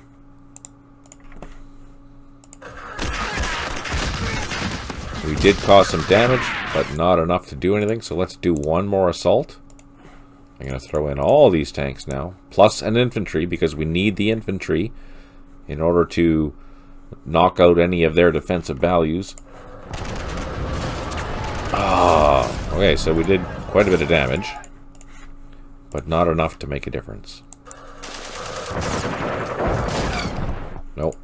We did cause some damage, but not enough to do anything. So let's do one more assault. I'm going to throw in all these tanks now. Plus an infantry, because we need the infantry in order to knock out any of their defensive values. Okay, so we did quite a bit of damage, but not enough to make a difference. Nope.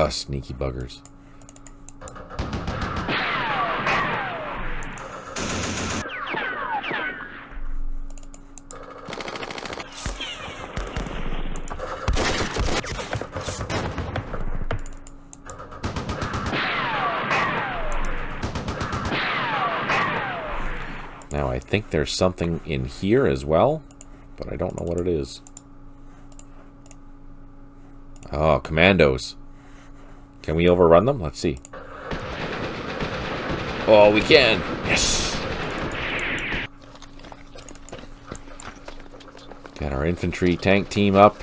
Sneaky buggers. Now I think there's something in here as well, but I don't know what it is. Oh, commandos. Can we overrun them? Let's see. Oh, we can. Yes. Got our infantry tank team up.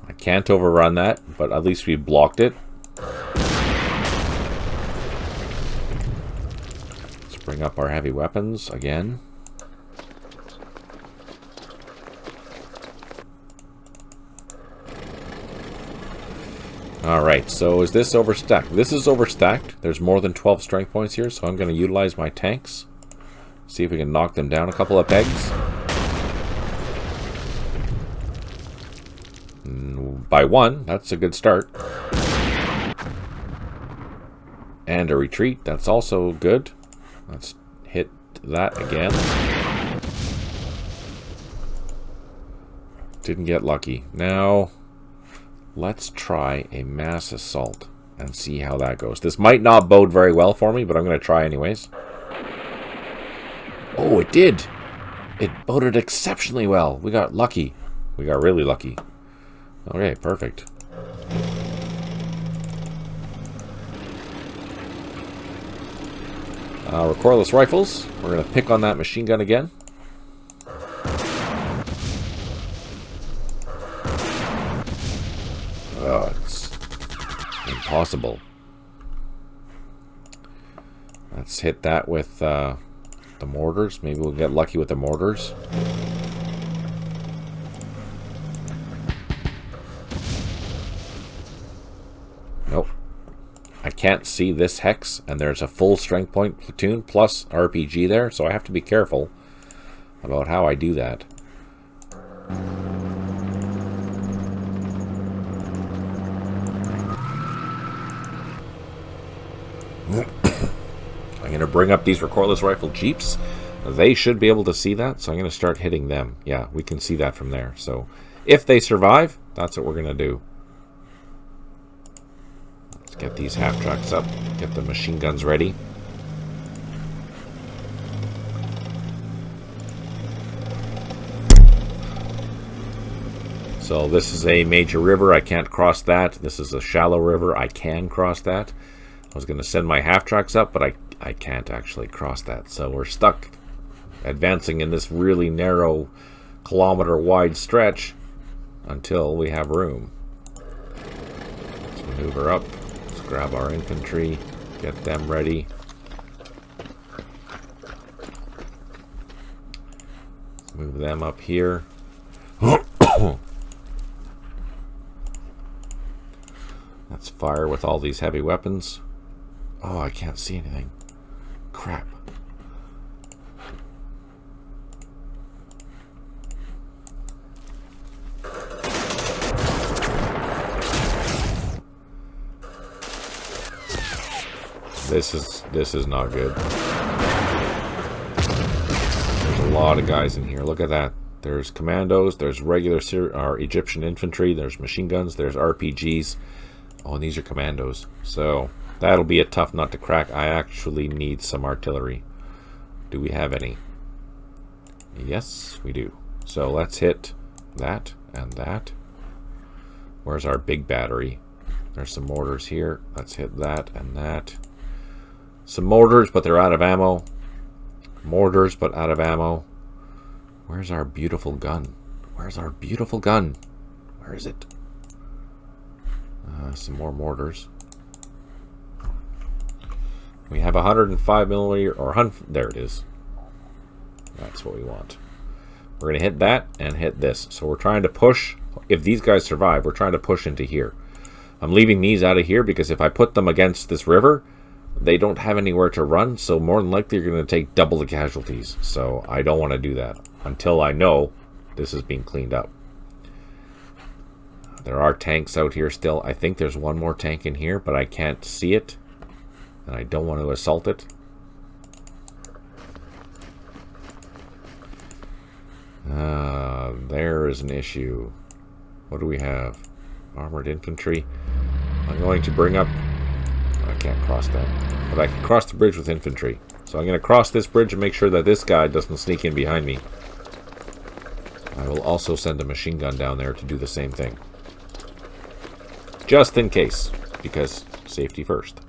I can't overrun that, but at least we blocked it. Let's bring up our heavy weapons again. Alright, so is this overstacked? This is overstacked. There's more than 12 strength points here, so I'm going to utilize my tanks. See if we can knock them down a couple of pegs. By one, that's a good start. And a retreat, that's also good. Let's hit that again. Didn't get lucky. Now, let's try a mass assault and see how that goes. This might not bode very well for me, but I'm going to try anyways. Oh, it did! It boded exceptionally well. We got lucky. We got really lucky. Okay, perfect. Recoilless rifles. We're going to pick on that machine gun again. Oh, it's impossible. Let's hit that with the mortars. Maybe we'll get lucky with the mortars. Nope. I can't see this hex, and there's a full strength point platoon plus RPG there, so I have to be careful about how I do that. I'm going to bring up these recoilless rifle jeeps. They should be able to see that, so I'm going to start hitting them. Yeah, we can see that from there. So if they survive, that's what we're going to do. Let's get these half tracks up, get the machine guns ready. So this is a major river. I can't cross that. This is a shallow river. I can cross that. I was going to send my half tracks up, but I can't actually cross that. So we're stuck advancing in this really narrow kilometer-wide stretch until we have room. Let's maneuver up. Let's grab our infantry, get them ready. Move them up here. Let's fire with all these heavy weapons. Oh, I can't see anything. Crap. This is not good. There's a lot of guys in here. Look at that. There's commandos, there's regular Egyptian infantry, there's machine guns, there's RPGs. Oh, and these are commandos. So that'll be a tough nut to crack. I actually need some artillery. Do we have any? Yes, we do. So let's hit that and that. Where's our big battery? There's some mortars here. Let's hit that and that. Some mortars, but they're out of ammo. Mortars, but out of ammo. Where's our beautiful gun? Where's our beautiful gun? Where is it? Some more mortars. We have 105 millimeter, or 100. There it is. That's what we want. We're going to hit that and hit this. So we're trying to push. If these guys survive, we're trying to push into here. I'm leaving these out of here because if I put them against this river, they don't have anywhere to run. So more than likely, you're going to take double the casualties. So I don't want to do that until I know this is being cleaned up. There are tanks out here still. I think there's one more tank in here, but I can't see it. And I don't want to assault it. There is an issue. What do we have? Armored infantry. I'm going to bring up... I can't cross that. But I can cross the bridge with infantry. So I'm going to cross this bridge and make sure that this guy doesn't sneak in behind me. I will also send a machine gun down there to do the same thing. Just in case. Because safety first.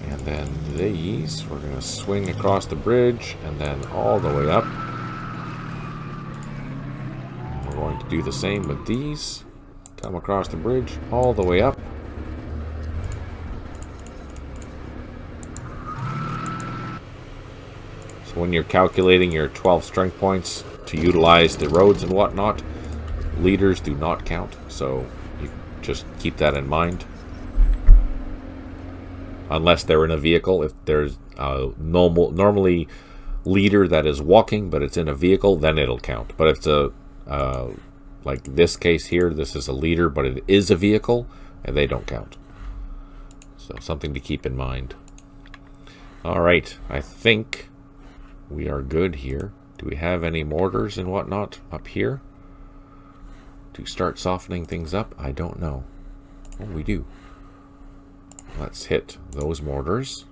And then these, we're going to swing across the bridge and then all the way up. We're going to do the same with these. Come across the bridge all the way up. So when you're calculating your 12 strength points to utilize the roads and whatnot, leaders do not count. So you just keep that in mind. Unless they're in a vehicle. If there's a normally leader that is walking, but it's in a vehicle, then it'll count. But if it's a like this case here, this is a leader, but it is a vehicle, and they don't count. So something to keep in mind. All right, I think we are good here. Do we have any mortars and whatnot up here to start softening things up? I don't know. Oh, we do. Let's hit those mortars.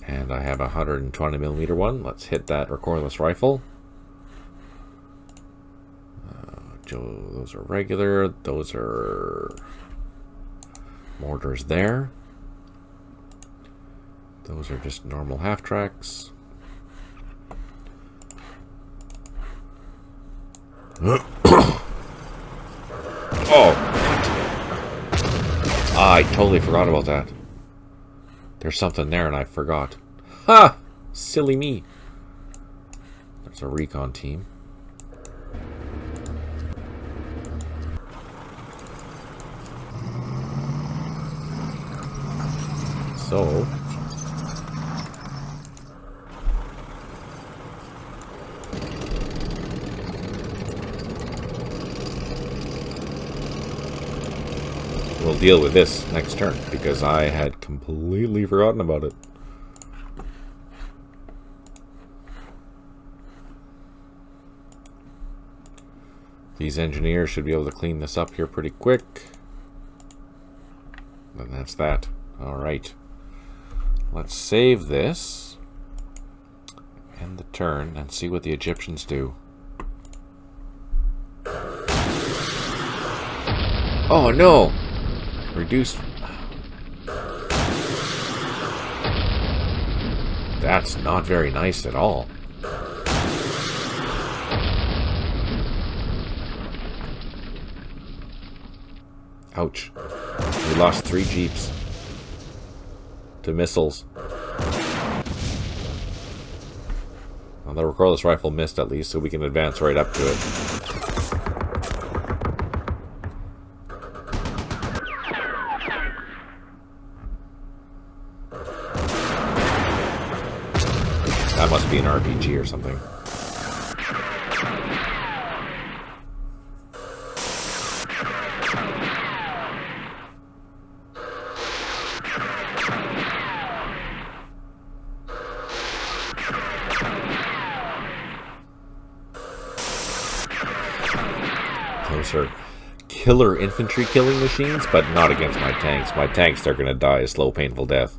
And I have a 120 millimeter one. Let's hit that recoilless rifle. Those are regular. Those are mortars there. Those are just normal half tracks. Oh! I totally forgot about that. There's something there and I forgot. Ha! Silly me. There's a recon team. So... we'll deal with this next turn, because I had completely forgotten about it. These engineers should be able to clean this up here pretty quick. And that's that. Alright. Let's save this. End the turn and see what the Egyptians do. Oh no! Reduce. That's not very nice at all. Ouch. We lost 3 jeeps to missiles. Well, the recoilless rifle missed at least, so we can advance right up to it. That must be an RPG or something. Those are killer infantry killing machines, but not against my tanks. My tanks are going to die a slow, painful death.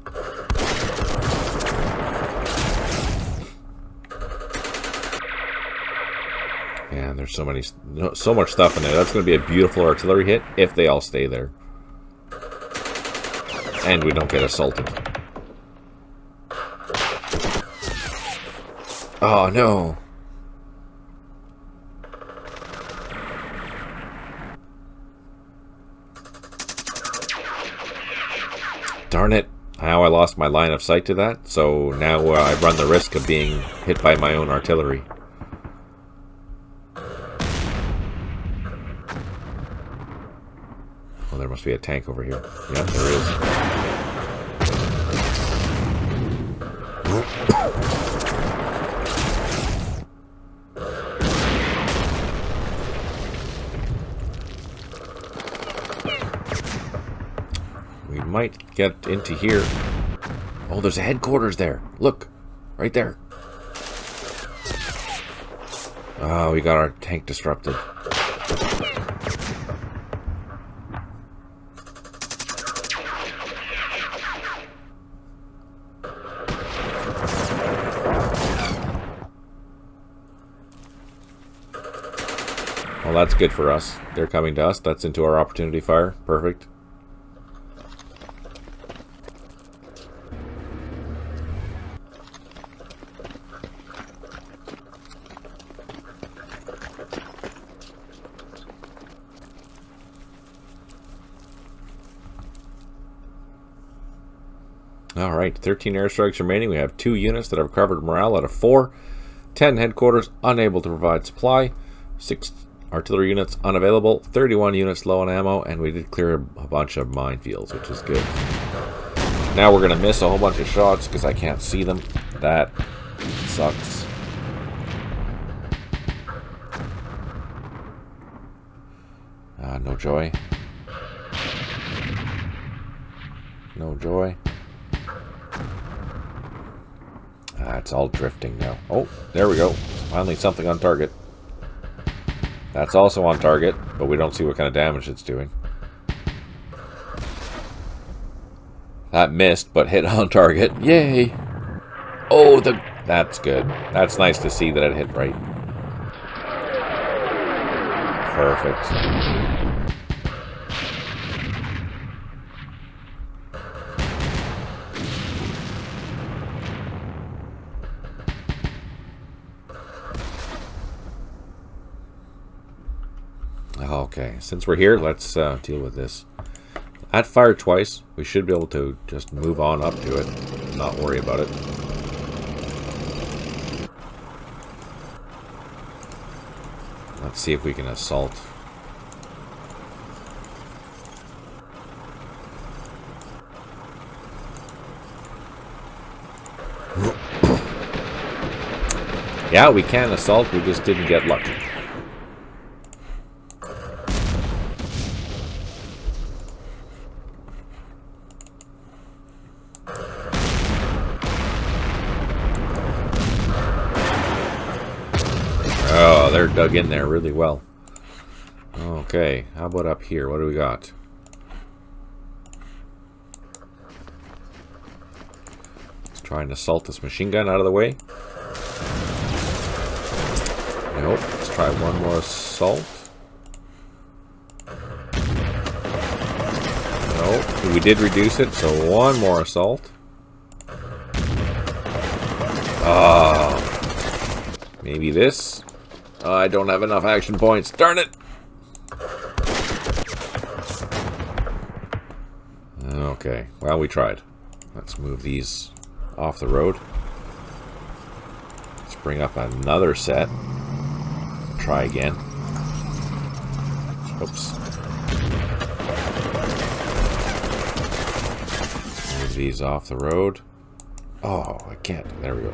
And there's so much stuff in there. That's going to be a beautiful artillery hit if they all stay there. And we don't get assaulted. Oh no! Darn it. How I lost my line of sight to that, so now I run the risk of being hit by my own artillery. Well, there must be a tank over here. Yep, there is. We might get into here. Oh, there's a headquarters there. Look, right there. Oh, we got our tank disrupted. Well, that's good for us. They're coming to us. That's into our opportunity fire. Perfect. Alright, 13 airstrikes remaining. We have 2 units that have recovered morale out of 4. 10 headquarters unable to provide supply. 6 artillery units unavailable. 31 units low on ammo. And we did clear a bunch of minefields, which is good. Now we're going to miss a whole bunch of shots because I can't see them. That sucks. No joy. No joy. It's all drifting now. Oh, there we go. Finally something on target. That's also on target, but we don't see what kind of damage it's doing. That missed, but hit on target. Yay! Oh, that's good. That's nice to see that it hit right. Perfect. Okay, since we're here, let's deal with this. At fire twice, we should be able to just move on up to it and not worry about it. Let's see if we can assault. Yeah, we can assault, we just didn't get lucky. Oh, they're dug in there really well. Okay, how about up here? What do we got? Let's try and assault this machine gun out of the way. Nope. Let's try one more assault. Nope. We did reduce it, so one more assault. Maybe this. I don't have enough action points. Darn it! Okay, well, we tried. Let's move these off the road. Let's bring up another set. Try again. Oops. Move these off the road. Oh, I can't. There we go.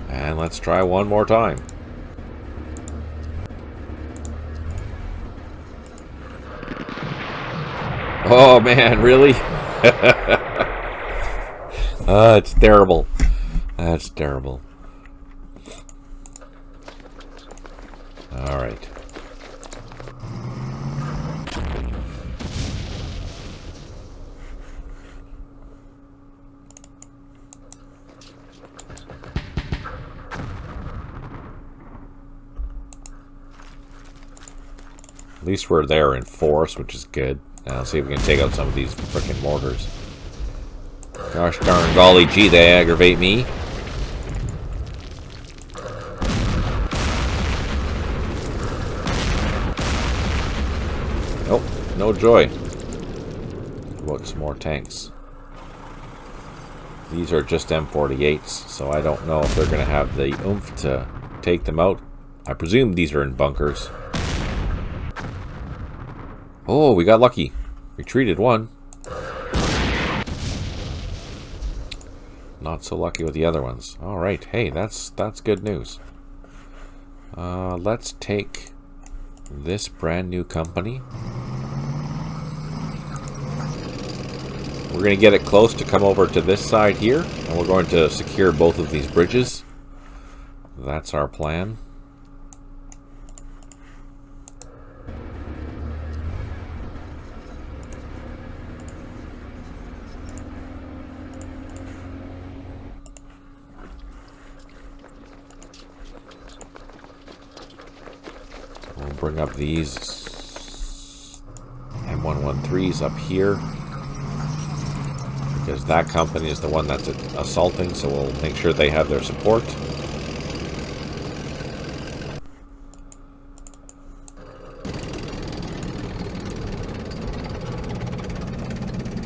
And let's try one more time. Oh man, really? It's terrible. That's terrible. All right. At least we're there in force, which is good. Now let's see if we can take out some of these frickin' mortars. Gosh darn golly gee, they aggravate me. Nope, no joy. What about some more tanks? These are just M48s, so I don't know if they're going to have the oomph to take them out. I presume these are in bunkers. Oh, we got lucky. Retreated one. Not so lucky with the other ones. Alright, hey, that's good news. Let's take this brand new company. We're going to get it close to come over to this side here, and we're going to secure both of these bridges. That's our plan. We'll bring up these M113s up here, because that company is the one that's assaulting, so we'll make sure they have their support.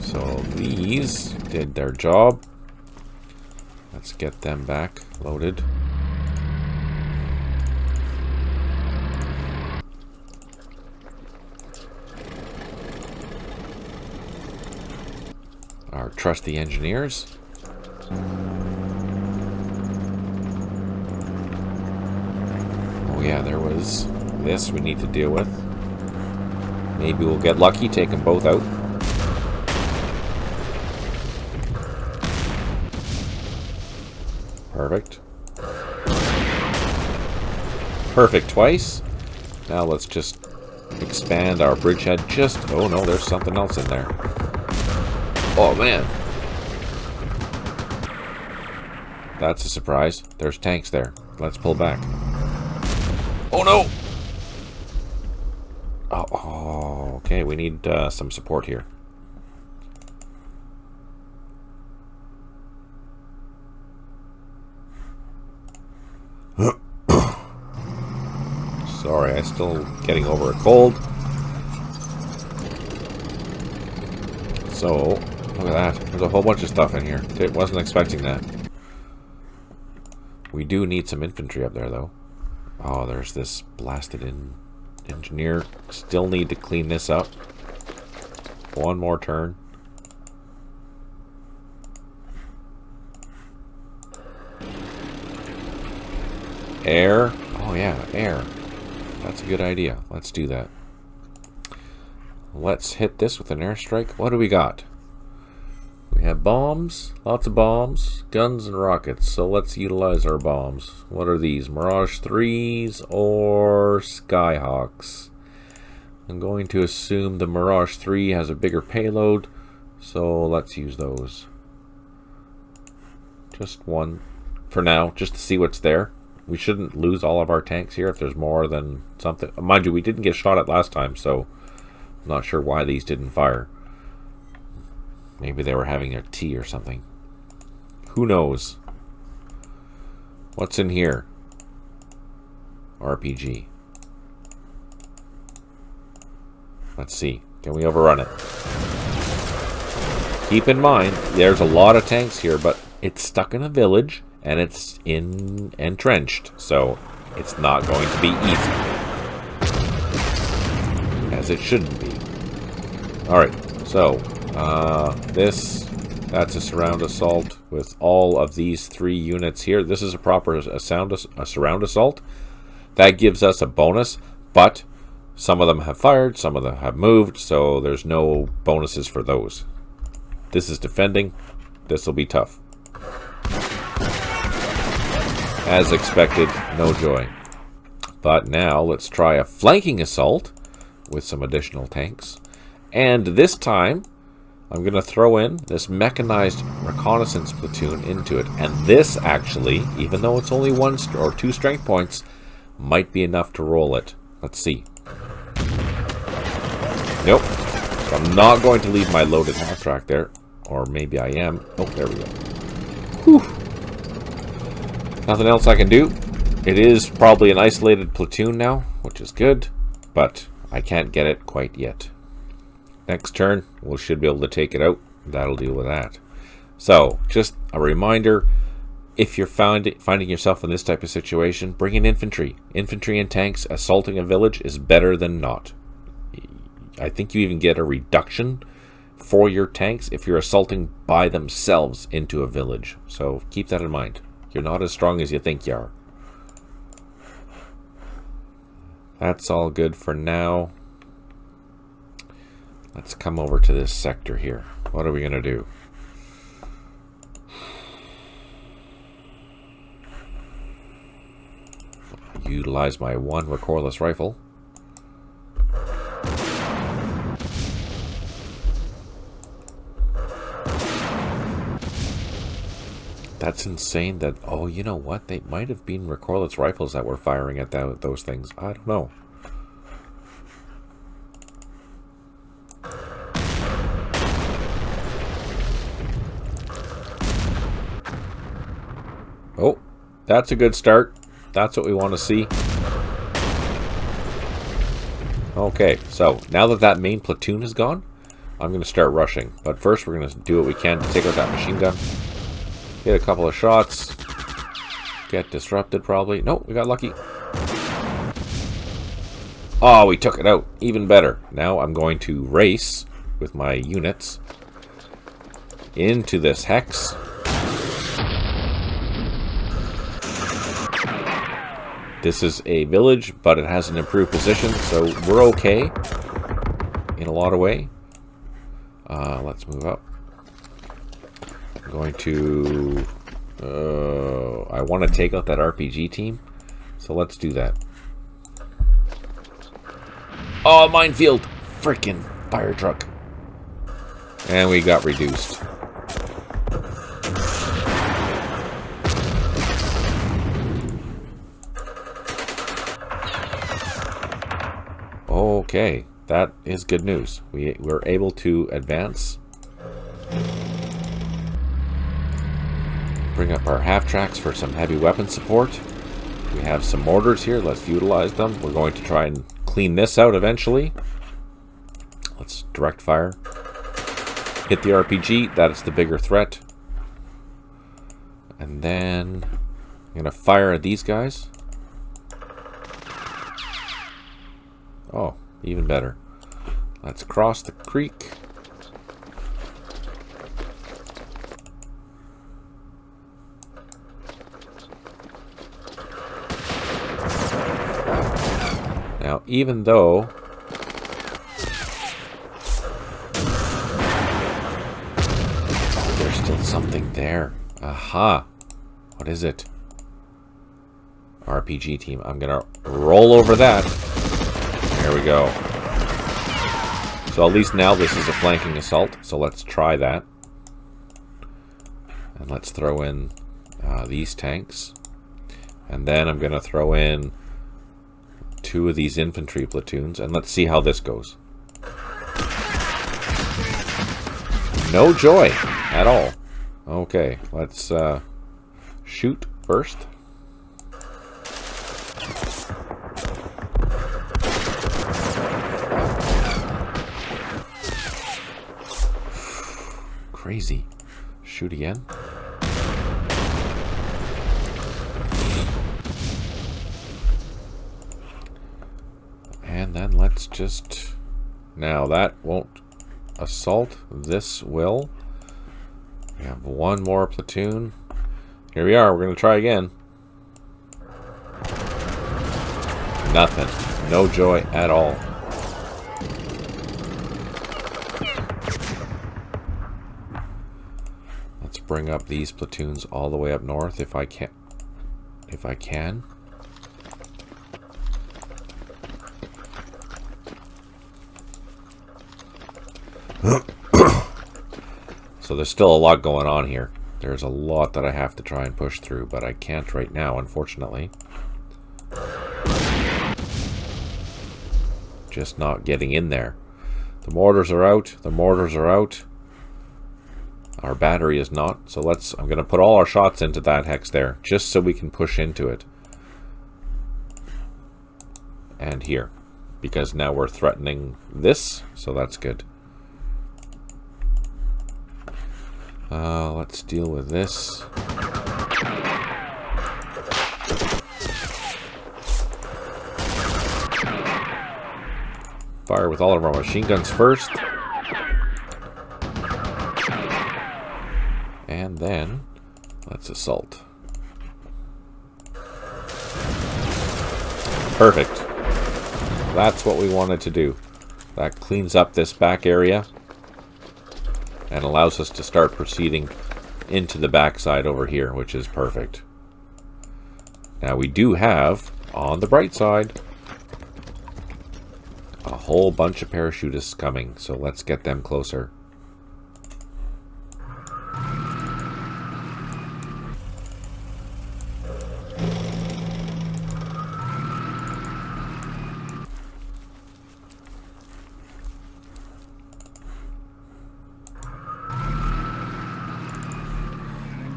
So these did their job. Let's get them back loaded. Our trusty engineers. Oh yeah, there was this we need to deal with. Maybe we'll get lucky, take them both out. Perfect. Perfect twice. Now let's just expand our bridgehead just... Oh no, there's something else in there. Oh man. That's a surprise. There's tanks there. Let's pull back. Oh no! Oh, okay, we need some support here. Sorry, I'm still getting over a cold. So, look at that. There's a whole bunch of stuff in here. Wasn't expecting that. We do need some infantry up there, though. Oh, there's this blasted engineer. Still need to clean this up. One more turn. Air. Oh yeah, air. That's a good idea. Let's do that. Let's hit this with an airstrike. What do we got? We have bombs. Lots of bombs. Guns and rockets. So let's utilize our bombs. What are these? Mirage 3s or Skyhawks? I'm going to assume the Mirage 3 has a bigger payload. So let's use those. Just one for now, just to see what's there. We shouldn't lose all of our tanks here if there's more than something. Mind you, we didn't get shot at last time, so I'm not sure why these didn't fire. Maybe they were having a tea or something. Who knows? What's in here? RPG. Let's see. Can we overrun it? Keep in mind, there's a lot of tanks here, but it's stuck in a village. And it's entrenched, so it's not going to be easy. As it shouldn't be. Alright, so, this That's a surround assault with all of these 3 units here. This is a proper surround assault. That gives us a bonus, but some of them have fired, some of them have moved, so there's no bonuses for those. This is defending. This will be tough. As expected, no joy. But now let's try a flanking assault with some additional tanks. And this time, I'm going to throw in this mechanized reconnaissance platoon into it. And this actually, even though it's only 1 or 2 strength points, might be enough to roll it. Let's see. Nope. So I'm not going to leave my loaded half-track there. Or maybe I am. Oh, there we go. Whew. Nothing else I can do. It is probably an isolated platoon now, which is good. But I can't get it quite yet. Next turn, we should be able to take it out. That'll deal with that. So, just a reminder, if you're finding yourself in this type of situation, bring in infantry. Infantry and tanks assaulting a village is better than not. I think you even get a reduction for your tanks if you're assaulting by themselves into a village. So, keep that in mind. You're not as strong as you think you are. That's all good for now. Let's come over to this sector here. What are we going to do? Utilize my 1 recoilless rifle. That's insane that... Oh, you know what? They might have been recoilless rifles that were firing at those things. I don't know. Oh, that's a good start. That's what we want to see. Okay, so now that that main platoon is gone, I'm going to start rushing. But first, we're going to do what we can to take out that machine gun. Hit a couple of shots. Get disrupted, probably. No, we got lucky. Oh, we took it out. Even better. Now I'm going to race with my units into this hex. This is a village, but it has an improved position, so we're okay in a lot of way. Let's move up. I'm going to... I want to take out that RPG team, so let's do that. Oh, minefield! Freaking fire truck. And we got reduced. Okay, that is good news. We're able to advance. Bring up our half-tracks for some heavy weapon support. We have some mortars here. Let's utilize them. We're going to try and clean this out eventually. Let's direct fire. Hit the RPG. That is the bigger threat. And then I'm going to fire at these guys. Oh, even better. Let's cross the creek. Now, even though there's still something there. Aha. What is it? RPG team. I'm going to roll over that. There we go. So at least now this is a flanking assault. So let's try that. And let's throw in these tanks. And then I'm going to throw in 2 of these infantry platoons. And let's see how this goes. No joy at all. Okay, let's shoot first. Crazy. Shoot again. And then let's just... Now that won't assault. This will. We have one more platoon. Here we are. We're going to try again. Nothing. No joy at all. Let's bring up these platoons all the way up north if I can. So there's still a lot going on here. There's a lot that I have to try and push through, but I can't right now, unfortunately. Just not getting in there. The mortars are out. The mortars are out. Our battery is not. So I'm going to put all our shots into that hex there, just so we can push into it. And here. Because now we're threatening this, so that's good. Let's deal with this. Fire with all of our machine guns first. And then, let's assault. Perfect. That's what we wanted to do. That cleans up this back area and allows us to start proceeding into the backside over here, which is perfect. Now we do have, on the bright side, a whole bunch of parachutists coming, so let's get them closer.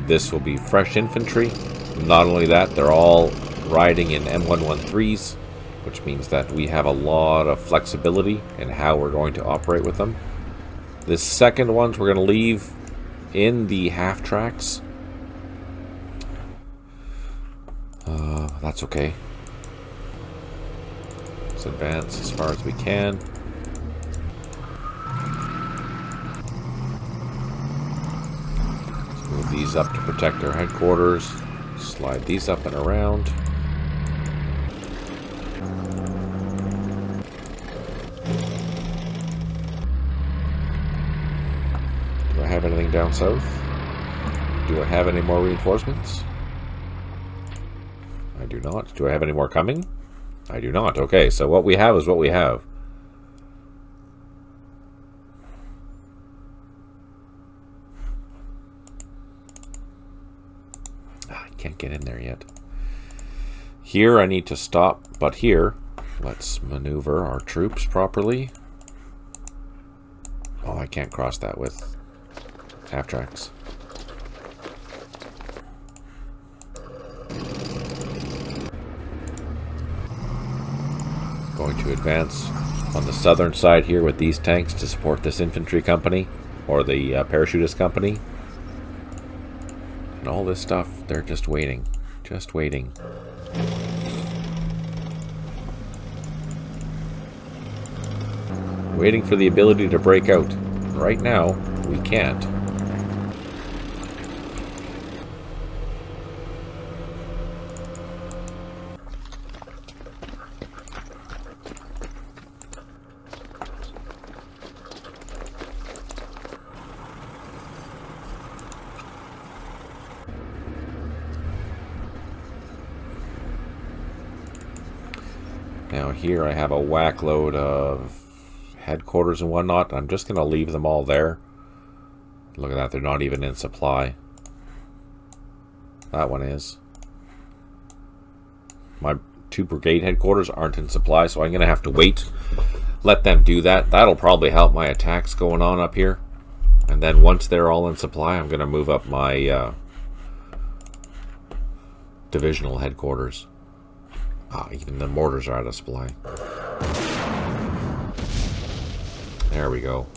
This will be fresh infantry. Not only that, they're all riding in M113s, which means that we have a lot of flexibility in how we're going to operate with them. The second ones we're going to leave in the half tracks. That's okay. Let's advance as far as we can. Move these up to protect our headquarters. Slide these up and around. Do I have anything down south? Do I have any more reinforcements? I do not. Do I have any more coming? I do not. Okay, so what we have is what we have. Can't get in there yet. Here I need to stop, but here let's maneuver our troops properly. Oh, I can't cross that with half tracks. Going to advance on the southern side here with these tanks to support this infantry company or the parachutist company. And all this stuff, they're just waiting. Just waiting. Waiting for the ability to break out. Right now, we can't. Now here I have a whack load of headquarters and whatnot. I'm just going to leave them all there. Look at that, they're not even in supply. That one is. My 2 brigade headquarters aren't in supply, so I'm going to have to wait. Let them do that. That'll probably help my attacks going on up here. And then once they're all in supply, I'm going to move up my divisional headquarters. Even the mortars are out of supply. There we go.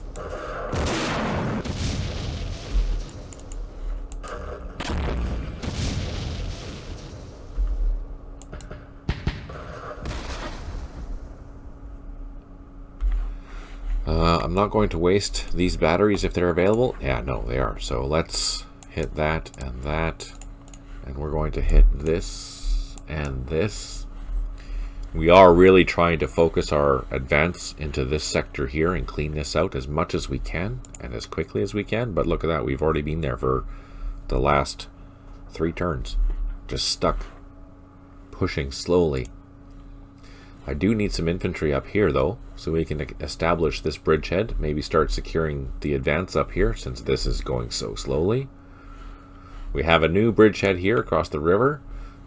I'm I'm not going to waste these batteries if they're available. Yeah, no, they are. So let's hit that, and we're going to hit this and this. We are really trying to focus our advance into this sector here and clean this out as much as we can and as quickly as we can. But look at that, we've already been there for the last 3 turns. Just stuck, pushing slowly. I do need some infantry up here though, so we can establish this bridgehead, maybe start securing the advance up here since this is going so slowly. We have a new bridgehead here across the river.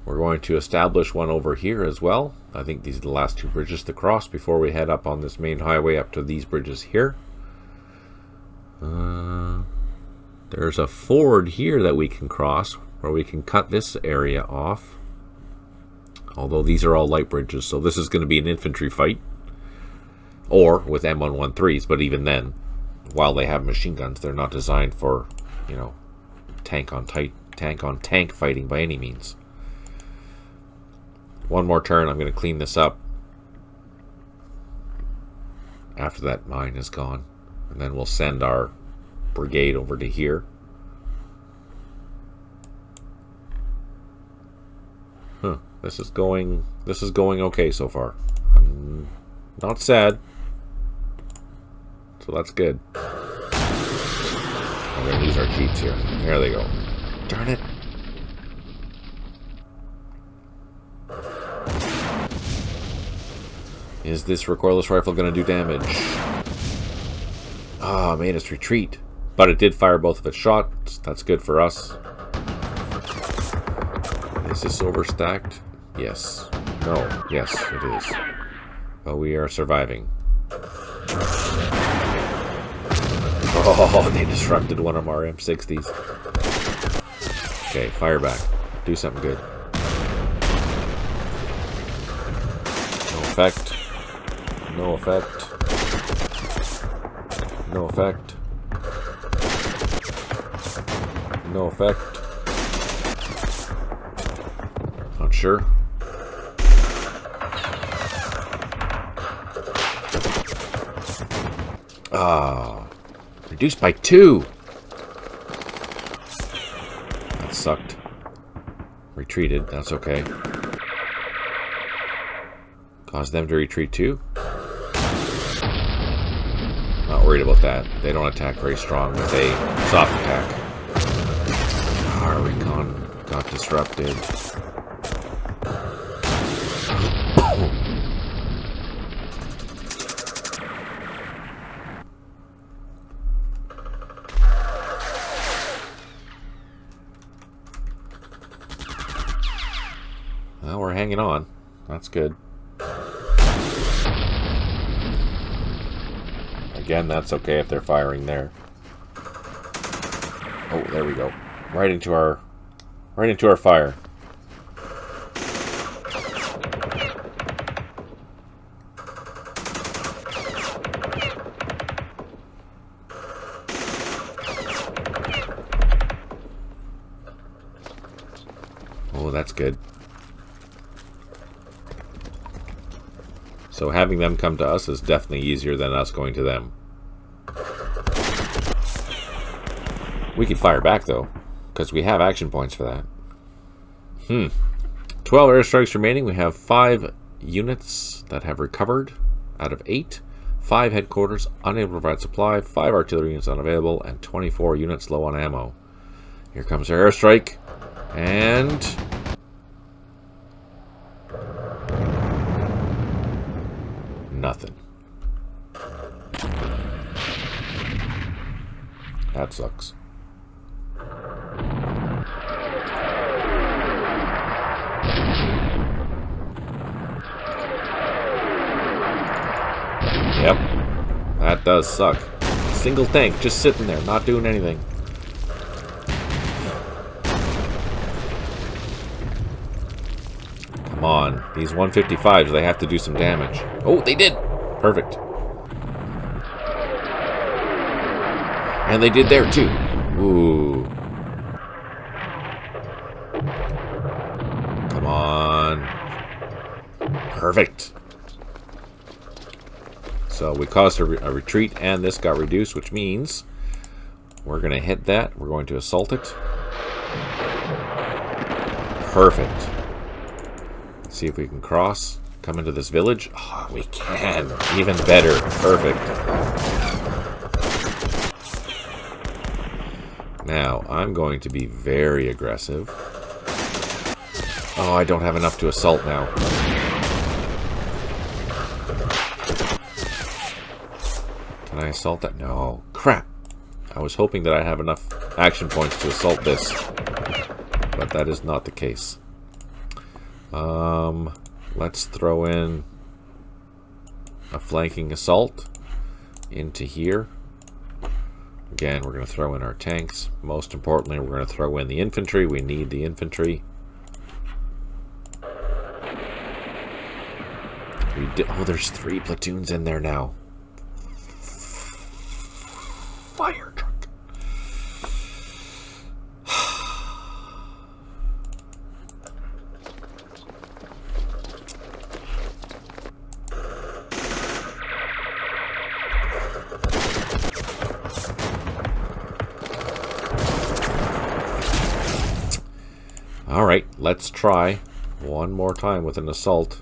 We're going to establish one over here as well. I think these are the last 2 bridges to cross before we head up on this main highway up to these bridges here. There's a ford here that we can cross where we can cut this area off. Although these are all light bridges, so this is going to be an infantry fight. Or with M113s, but even then, while they have machine guns, they're not designed for, you know, tank on tank fighting by any means. One more turn, I'm going to clean this up after that mine is gone. And then we'll send our brigade over to here. Huh. This is going okay so far. I'm not sad. So that's good. I'm going to use our jeeps here. There they go. Darn it. Is this recoilless rifle going to do damage? Ah, made us retreat. But it did fire both of its shots. That's good for us. Is this overstacked? Yes. No. Yes, it is. But we are surviving. Oh, they disrupted one of our M60s. Okay, fire back. Do something good. No effect. No effect. No effect. No effect. Not sure. Ah, reduced by 2. That sucked. Retreated, that's okay. Caused them to retreat too. Not worried about that. They don't attack very strong with a soft attack. Our recon got disrupted. Well, we're hanging on. That's good. Again, that's okay if they're firing there. Oh, there we go. Right into our fire. Oh, that's good. So having them come to us is definitely easier than us going to them. We can fire back though, because we have action points for that. 12 airstrikes remaining. We have 5 units that have recovered out of 8. 5 headquarters unable to provide supply. 5 artillery units unavailable, and 24 units low on ammo. Here comes our airstrike, and nothing. That sucks. Yep, that does suck. Single tank just sitting there, not doing anything. Come on, these 155s, they have to do some damage. Oh, they did! Perfect. And they did there too. Ooh. Come on. Perfect. So we caused a retreat, and this got reduced, which means we're going to hit that. We're going to assault it. Perfect. Let's see if we can cross. Come into this village. Oh, we can. Even better. Perfect. Now, I'm going to be very aggressive. Oh, I don't have enough to assault now. Can I assault that? No. Crap. I was hoping that I have enough action points to assault this. But that is not the case. Let's throw in a flanking assault into here. Again, we're going to throw in our tanks. Most importantly, we're going to throw in the infantry. We need the infantry. Oh, there's 3 platoons in there now. Fire truck. Alright, let's try one more time with an assault.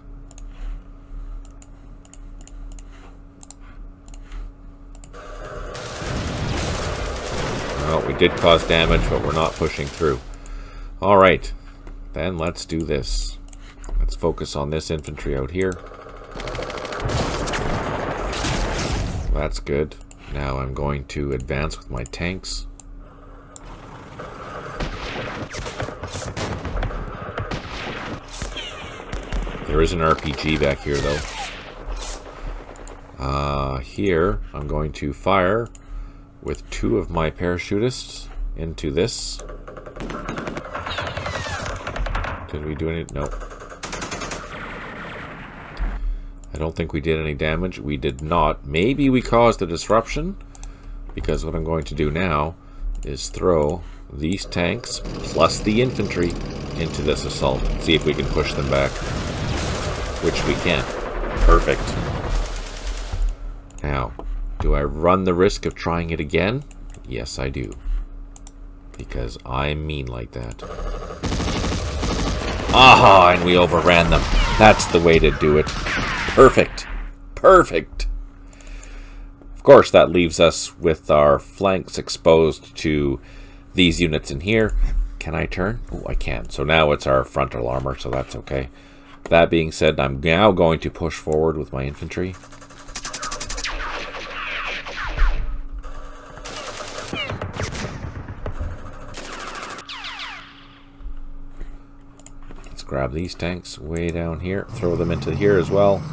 Well, we did cause damage, but we're not pushing through. Alright, then let's do this. Let's focus on this infantry out here. That's good. Now I'm going to advance with my tanks. There is an RPG back here, though. Here, I'm going to fire with 2 of my parachutists into this. Did we do any? No. I don't think we did any damage. We did not. Maybe we caused a disruption, because what I'm going to do now is throw these tanks plus the infantry into this assault. See if we can push them back. Which we can. Perfect. Now, do I run the risk of trying it again? Yes, I do. Because I'm mean like that. Aha! And we overran them. That's the way to do it. Perfect. Perfect. Of course, that leaves us with our flanks exposed to these units in here. Can I turn? Oh, I can. So now it's our frontal armor, so that's okay. That being said, I'm now going to push forward with my infantry. Let's grab these tanks way down here, throw them into here as well,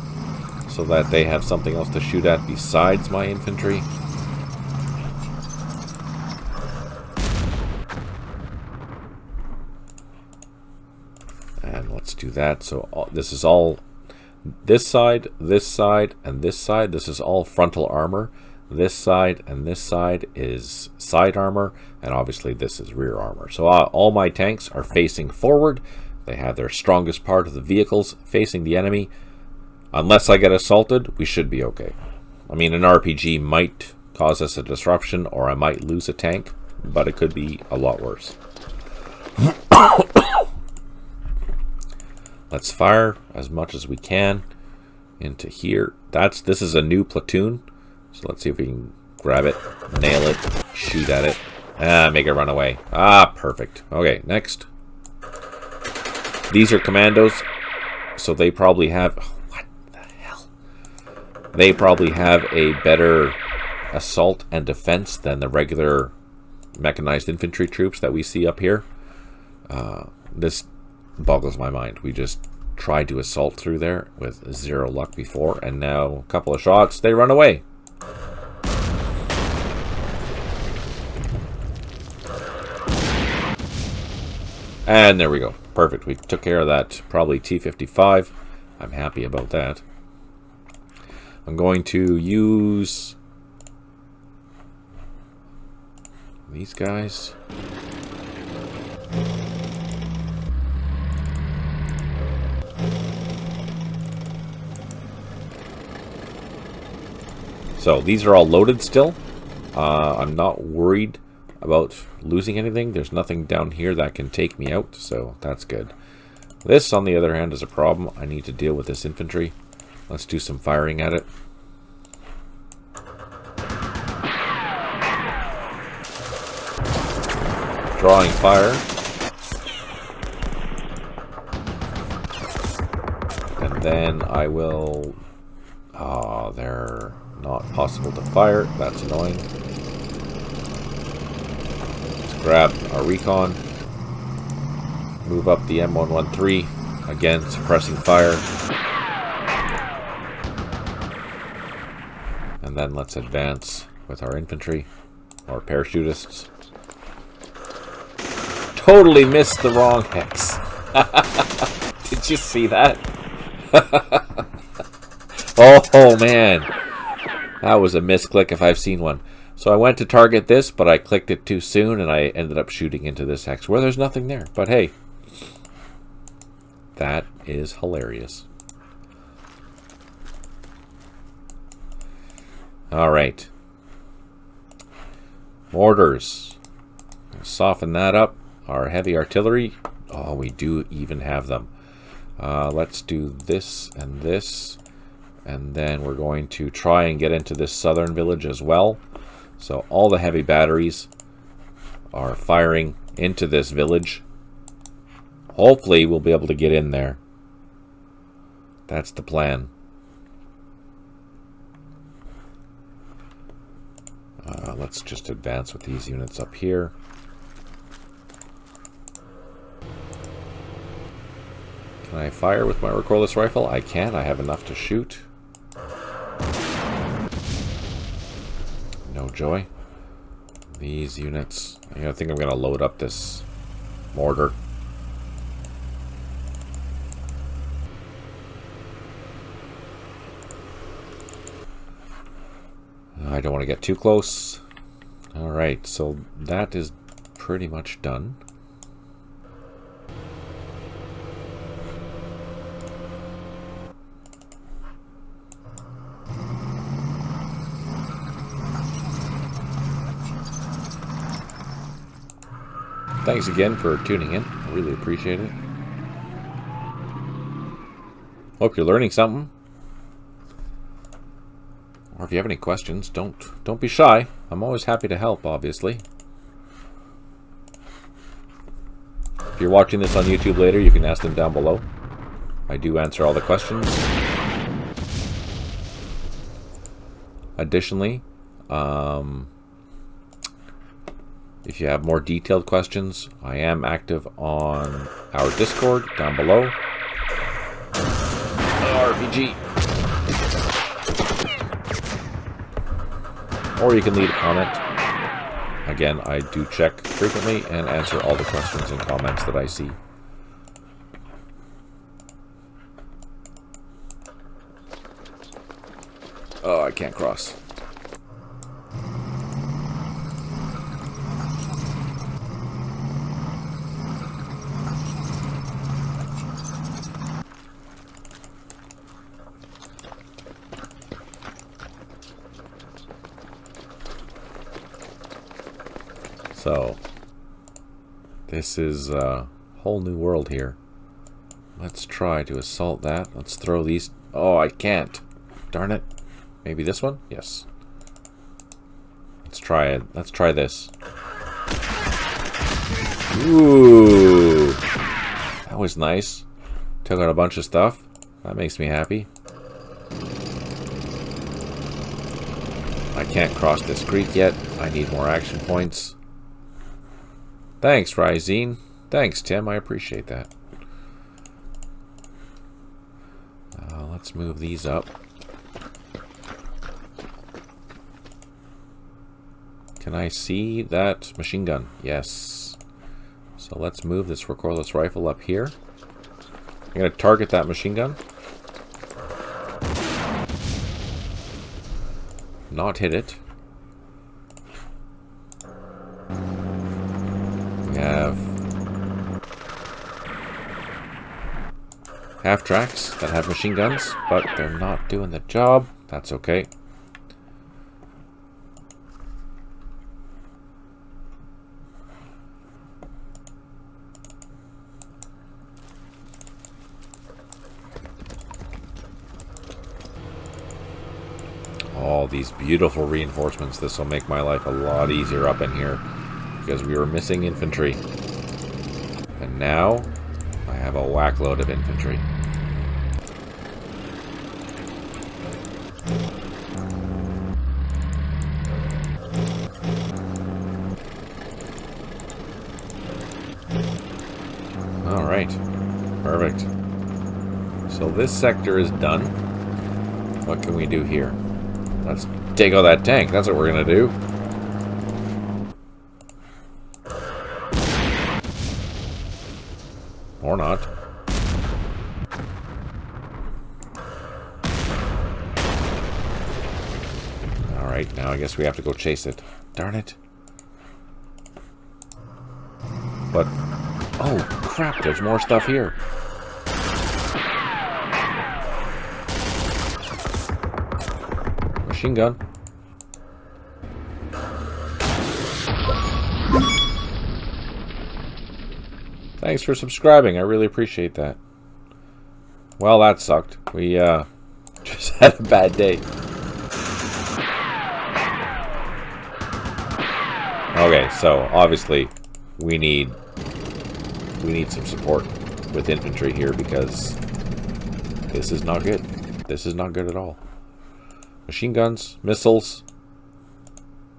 so that they have something else to shoot at besides my infantry. And let's do that. So this is all this side, and this side. This is all frontal armor. This side and this side is side armor, and obviously this is rear armor. So all my tanks are facing forward. They have their strongest part of the vehicles facing the enemy. Unless I get assaulted, we should be okay. I mean, an RPG might cause us a disruption, or I might lose a tank, but it could be a lot worse. Let's fire as much as we can into here. This is a new platoon, so let's see if we can grab it, nail it, shoot at it, make it run away. Perfect. Okay, next. These are commandos, so they probably have... what the hell? They probably have a better assault and defense than the regular mechanized infantry troops that we see up here. This boggles my mind. We just tried to assault through there with 0 luck before, and now a couple of shots, they run away. And there we go. Perfect. We took care of that probably T-55. I'm happy about that. I'm going to use these guys. So these are all loaded still. I'm not worried about losing anything. There's nothing down here that can take me out, so that's good. This, on the other hand, is a problem. I need to deal with this infantry. Let's do some firing at it. Drawing fire. And then I will... Oh, they're not possible to fire. That's annoying. Let's grab our recon. Move up the M113. Again, suppressing fire. And then let's advance with our infantry. Or parachutists. Totally missed the wrong hex. Did you see that? Oh man. That was a misclick if I've seen one. So I went to target this, but I clicked it too soon and I ended up shooting into this hex where there's nothing there. But hey, that is hilarious. Alright. Mortars. Soften that up. Our heavy artillery. Oh, we do even have them. Let's do this and this. And then we're going to try and get into this southern village as well. So all the heavy batteries are firing into this village. Hopefully we'll be able to get in there. That's the plan. Let's just advance with these units up here. Can I fire with my recoilless rifle? I can. I have enough to shoot. No joy. These units. I think I'm going to load up this mortar. I don't want to get too close. Alright, so that is pretty much done. Thanks again for tuning in. I really appreciate it. Hope you're learning something. Or if you have any questions, don't be shy. I'm always happy to help, obviously. If you're watching this on YouTube later, you can ask them down below. I do answer all the questions. Additionally, if you have more detailed questions, I am active on our Discord down below. RPG. Or you can leave a comment. Again, I do check frequently and answer all the questions and comments that I see. Oh, I can't cross. So, this is a whole new world here. Let's try to assault that. Let's throw these. Oh, I can't. Darn it. Maybe this one? Yes. Let's try it. Let's try this. Ooh. That was nice. Took out a bunch of stuff. That makes me happy. I can't cross this creek yet. I need more action points. Thanks, Ryzine. Thanks, Tim. I appreciate that. Let's move these up. Can I see that machine gun? Yes. So let's move this recoilless rifle up here. I'm going to target that machine gun. Not hit it. We have half-tracks that have machine guns, but they're not doing the job. That's okay. all these beautiful reinforcements. This will make my life a lot easier up in here, because we were missing infantry. And now, I have a whack load of infantry. Alright, perfect. So this sector is done. What can we do here? Let's take out that tank. That's what we're going to do. Or not. Alright, now I guess we have to go chase it. Darn it. But, oh crap, there's more stuff here. Machine gun. Thanks for subscribing. I really appreciate that. Well, that sucked. We just had a bad day. Okay, so obviously we need some support with infantry here, because this is not good. This is not good at all. Machine guns, missiles.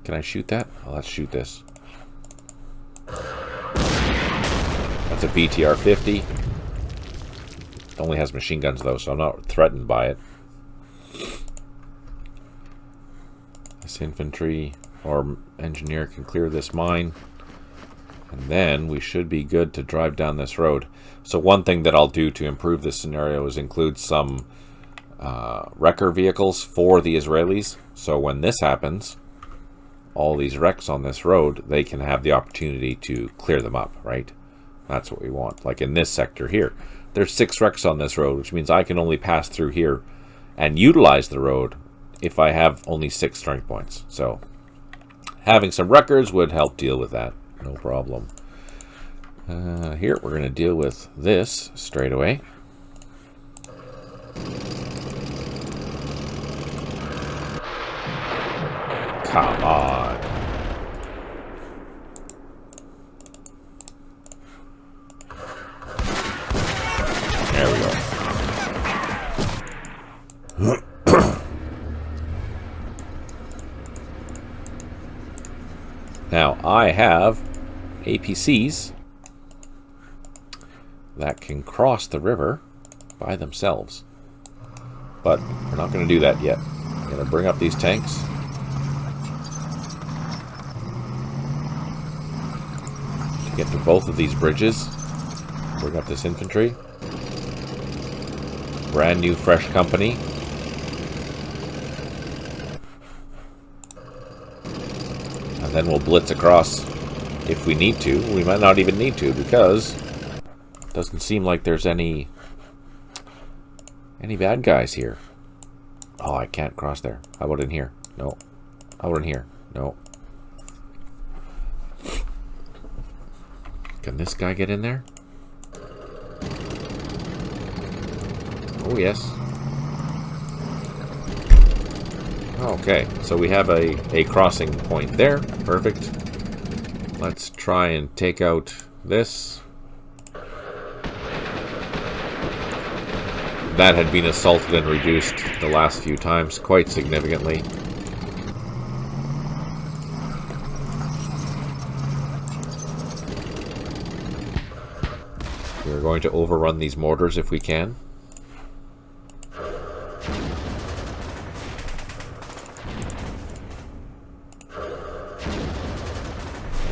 Can I shoot that? Oh, let's shoot this. That's a BTR-50. It only has machine guns though, so I'm not threatened by it. This infantry or engineer can clear this mine. And then we should be good to drive down this road. So one thing that I'll do to improve this scenario is include some wrecker vehicles for the Israelis. So when this happens, all these wrecks on this road, they can have the opportunity to clear them up, right? That's what we want. Like in this sector here, there's 6 wrecks on this road, which means I can only pass through here and utilize the road if I have only 6 strength points. So having some wreckers would help deal with that. No problem. Here, we're going to deal with this straight away. Come on. There we go. Now, I have APCs that can cross the river by themselves. But we're not going to do that yet. I'm going to bring up these tanks. To get to both of these bridges. Bring up this infantry. Brand new, fresh company. And then we'll blitz across if we need to. We might not even need to, because it doesn't seem like there's any bad guys here. Oh, I can't cross there. How about in here? No. How about in here? No. Can this guy get in there? Oh, yes. Okay, so we have a crossing point there. Perfect. Let's try and take out this. That had been assaulted and reduced the last few times quite significantly. We're going to overrun these mortars if we can.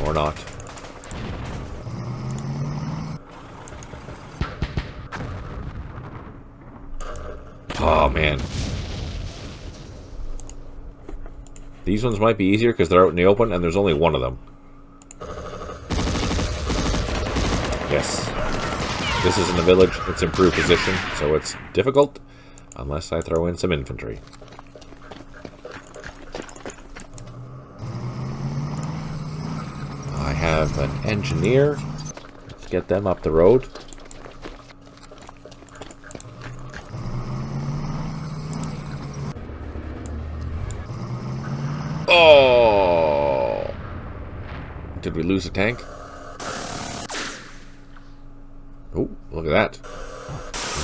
Or not. Oh, man. These ones might be easier because they're out in the open and there's only one of them. Yes. This isn't a village. It's improved position, so it's difficult unless I throw in some infantry. I have an engineer. Let's get them up the road. Did we lose a tank? Oh, look at that.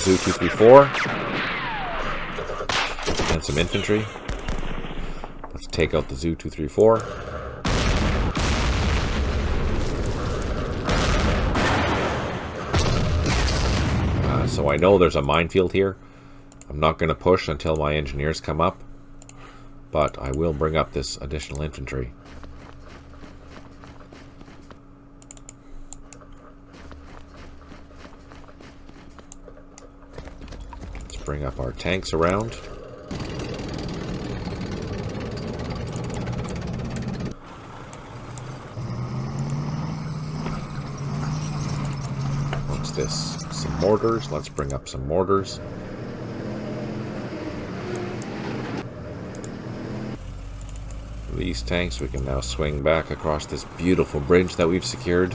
Zoo 234. And some infantry. Let's take out the Zoo 234. So I know there's a minefield here. I'm not going to push until my engineers come up. But I will bring up this additional infantry. Let's bring up our tanks around. What's this? Some mortars. Let's bring up some mortars. These tanks, we can now swing back across this beautiful bridge that we've secured.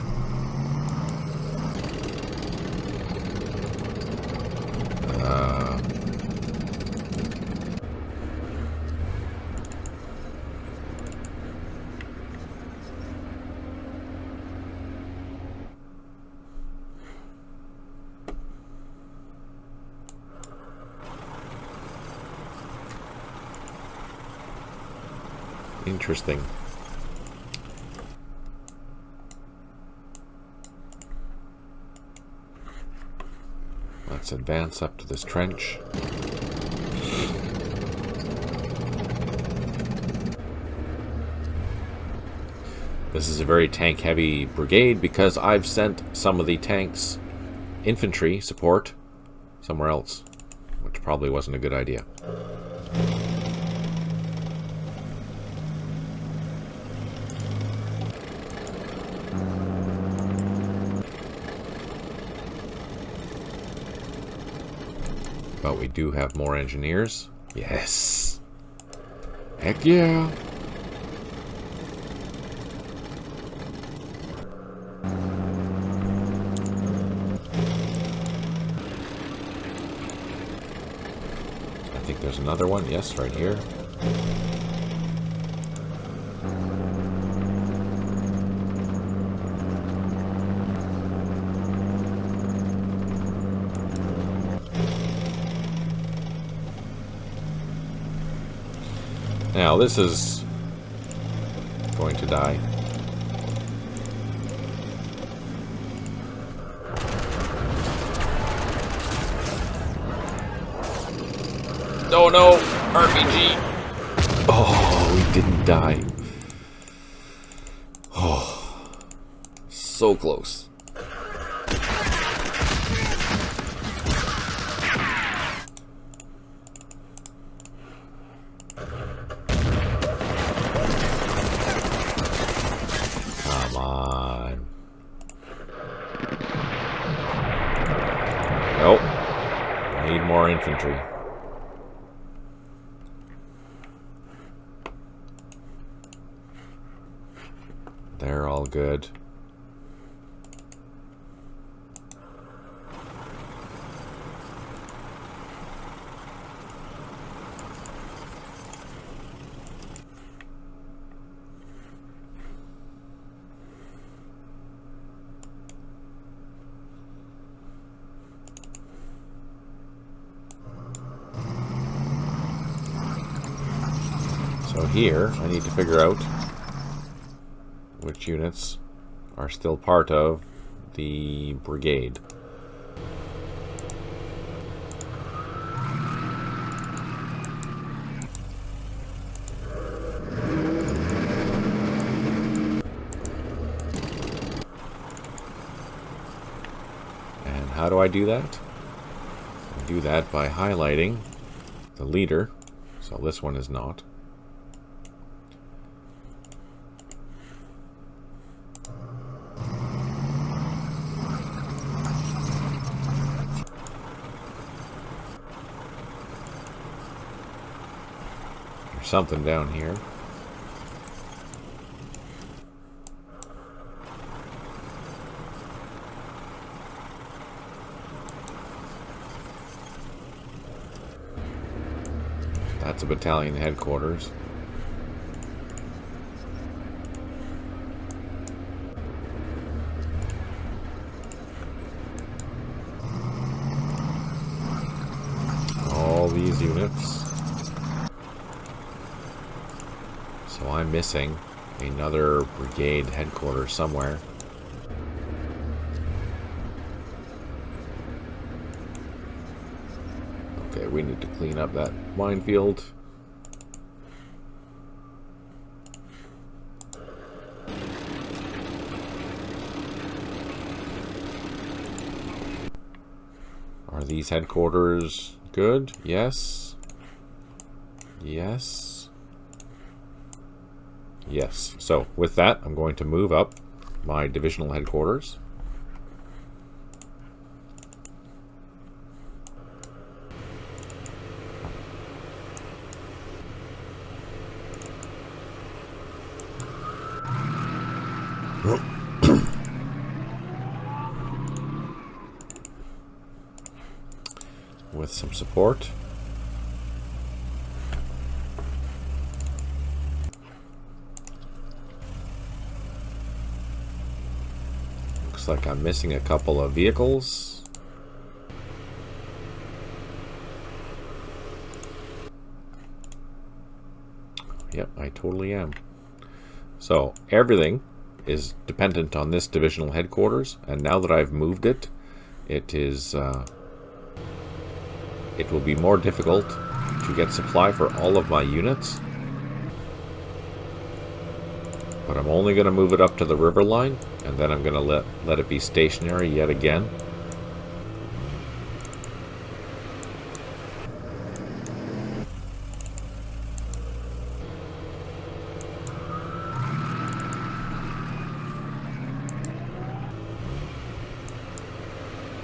Interesting. Let's advance up to this trench. This is a very tank-heavy brigade because I've sent some of the tanks' infantry support somewhere else, which probably wasn't a good idea. But we do have more engineers. Yes. Heck yeah. I think there's another one. Yes, right here. Now, this is going to die. Oh no! RPG! Oh, we didn't die. Oh, so close. Come on. Nope. Need more infantry. They're all good. So here, I need to figure out which units are still part of the brigade. And how do I do that? I do that by highlighting the leader. So this one is not. Something down here. That's a battalion headquarters. units. So I'm missing another brigade headquarters somewhere. Okay, we need to clean up that minefield. Are these headquarters good? Yes. Yes. Yes. So, with that, I'm going to move up my divisional headquarters. With some support. Looks like I'm missing a couple of vehicles. Yep, I totally am. So everything is dependent on this divisional headquarters, and now that I've moved it, it will be more difficult to get supply for all of my units. But I'm only going to move it up to the river line, and then I'm going to let it be stationary yet again.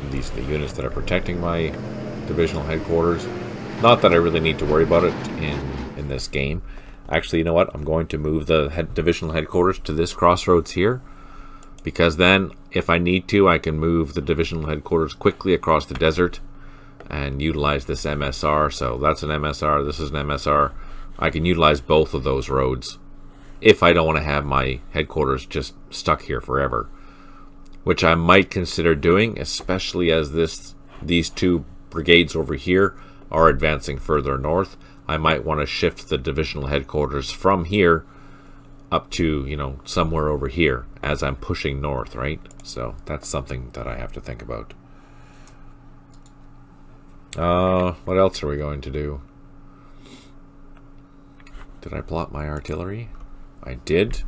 These are the units that are protecting my divisional headquarters. Not that I really need to worry about it in this game. Actually, you know what? I'm going to move the divisional headquarters to this crossroads here, because then, if I need to, I can move the divisional headquarters quickly across the desert and utilize this MSR. So that's an MSR, this is an MSR. I can utilize both of those roads if I don't want to have my headquarters just stuck here forever, which I might consider doing, especially as these two brigades over here are advancing further north. I might want to shift the divisional headquarters from here up to, you know, somewhere over here as I'm pushing north, right? So that's something that I have to think about. What else are we going to do? Did I plot my artillery? I did.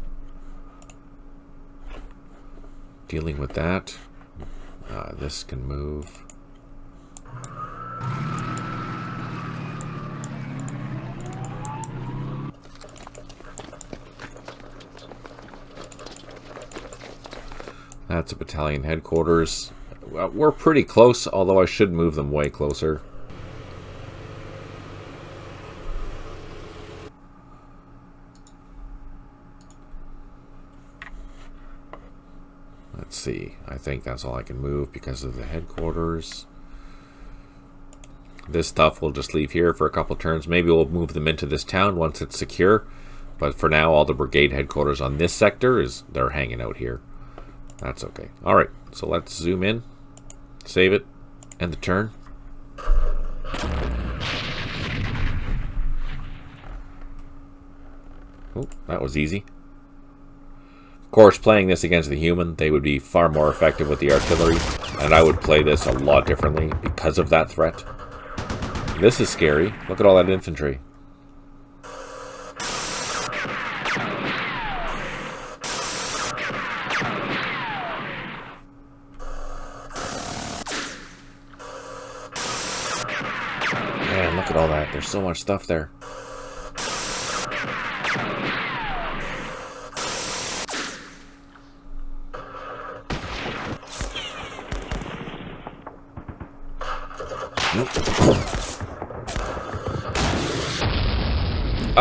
Dealing with that. This can move. That's a battalion headquarters. We're pretty close, although I should move them way closer. Let's see. I think that's all I can move because of the headquarters. This stuff we'll just leave here for a couple turns. Maybe we'll move them into this town once it's secure. But for now, all the brigade headquarters on this sector they're hanging out here. That's okay. Alright, so let's zoom in, save it, end the turn. Oh, that was easy. Of course, playing this against the human, they would be far more effective with the artillery, and I would play this a lot differently because of that threat. This is scary. Look at all that infantry. Man, look at all that. There's so much stuff there.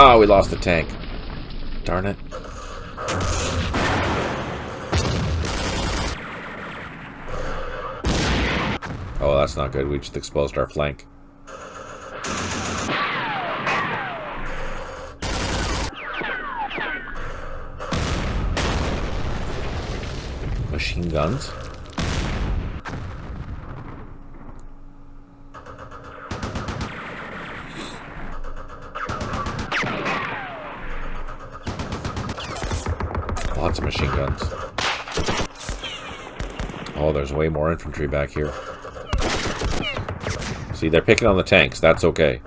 Oh, we lost the tank. Darn it. Oh, that's not good. We just exposed our flank. Machine guns. machine guns. Oh, there's way more infantry back here. See, they're picking on the tanks. That's okay.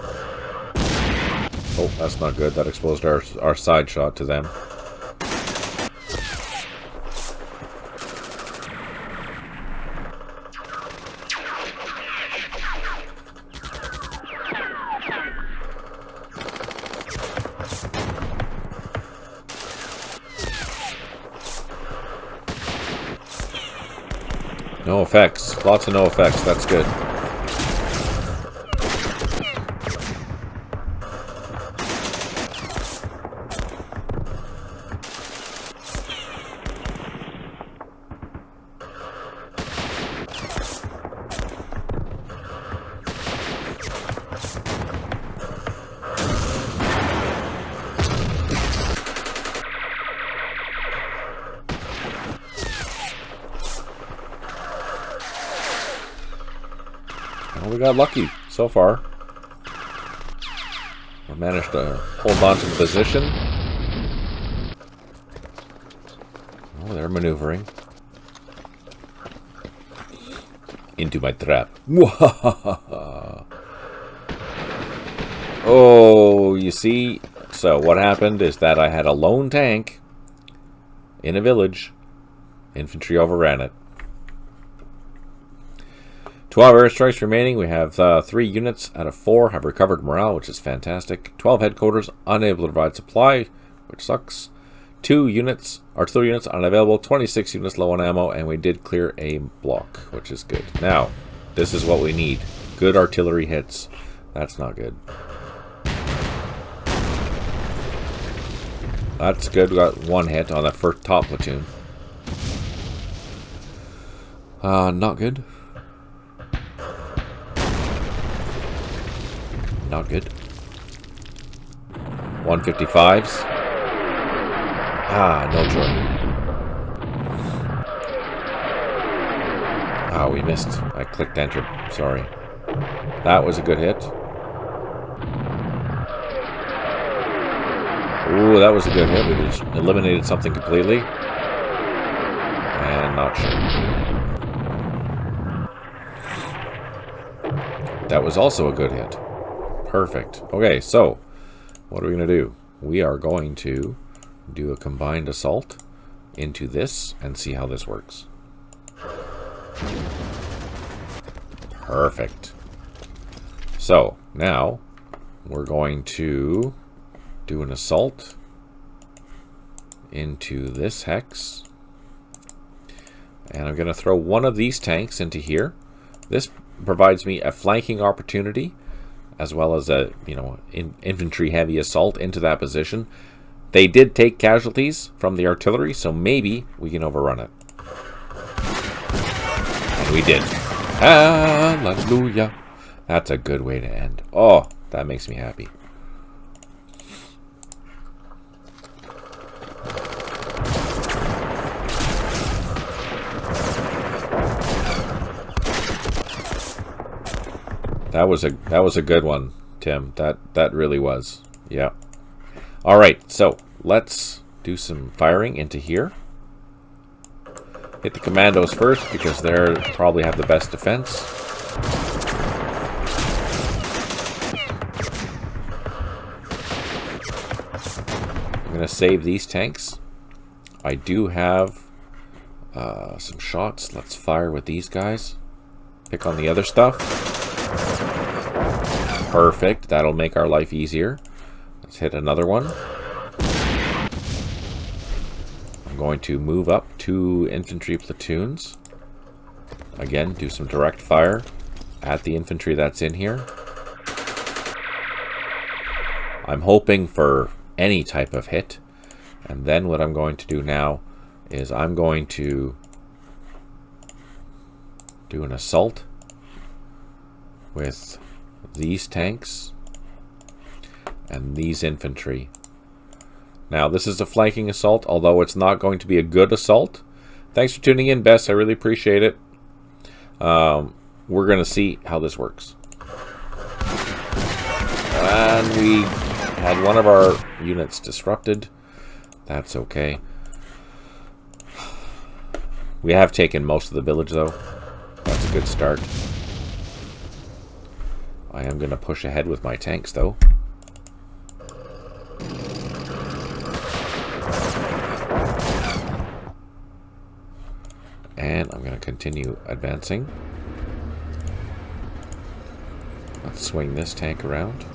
Oh, that's not good. That exposed our side shot to them. No effects. Lots of no effects. That's good. Well, we got lucky so far. We managed to hold on to the position. Oh, they're maneuvering. Into my trap. Oh, you see? So what happened is that I had a lone tank in a village. Infantry overran it. 12 airstrikes remaining. We have 3 units out of 4 have recovered morale, which is fantastic. 12 headquarters unable to provide supply, which sucks. 2 units, artillery units unavailable. 26 units low on ammo, and we did clear a block, which is good. Now, this is what we need. Good artillery hits. That's not good. That's good. We got 1 hit on the first top platoon. Not good. Not good. 155s. Ah, no joy. Ah, we missed. I clicked enter. Sorry. That was a good hit. Ooh, that was a good hit. We just eliminated something completely. And not sure. That was also a good hit. Perfect. Okay, so what are we going to do? We are going to do a combined assault into this and see how this works. Perfect. So now we're going to do an assault into this hex. And I'm going to throw one of these tanks into here. This provides me a flanking opportunity, as well as a, infantry heavy assault into that position. They did take casualties from the artillery, so maybe we can overrun it. And we did. Hallelujah. That's a good way to end. Oh, that makes me happy. That was a good one, Tim. That really was. Yeah. All right, so let's do some firing into here. Hit the commandos first because they probably have the best defense. I'm gonna save these tanks. I do have some shots. Let's fire with these guys. Pick on the other stuff. Perfect. That'll make our life easier. Let's hit another one. I'm going to move up 2 infantry platoons. Again, do some direct fire at the infantry that's in here. I'm hoping for any type of hit. And then what I'm going to do now is I'm going to do an assault with these tanks and these infantry. Now, this is a flanking assault, although it's not going to be a good assault. Thanks for tuning in, Bess. I really appreciate it. We're going to see how this works. And we had one of our units disrupted. That's okay. We have taken most of the village, though. That's a good start. I am going to push ahead with my tanks, though. And I'm going to continue advancing. Let's swing this tank around.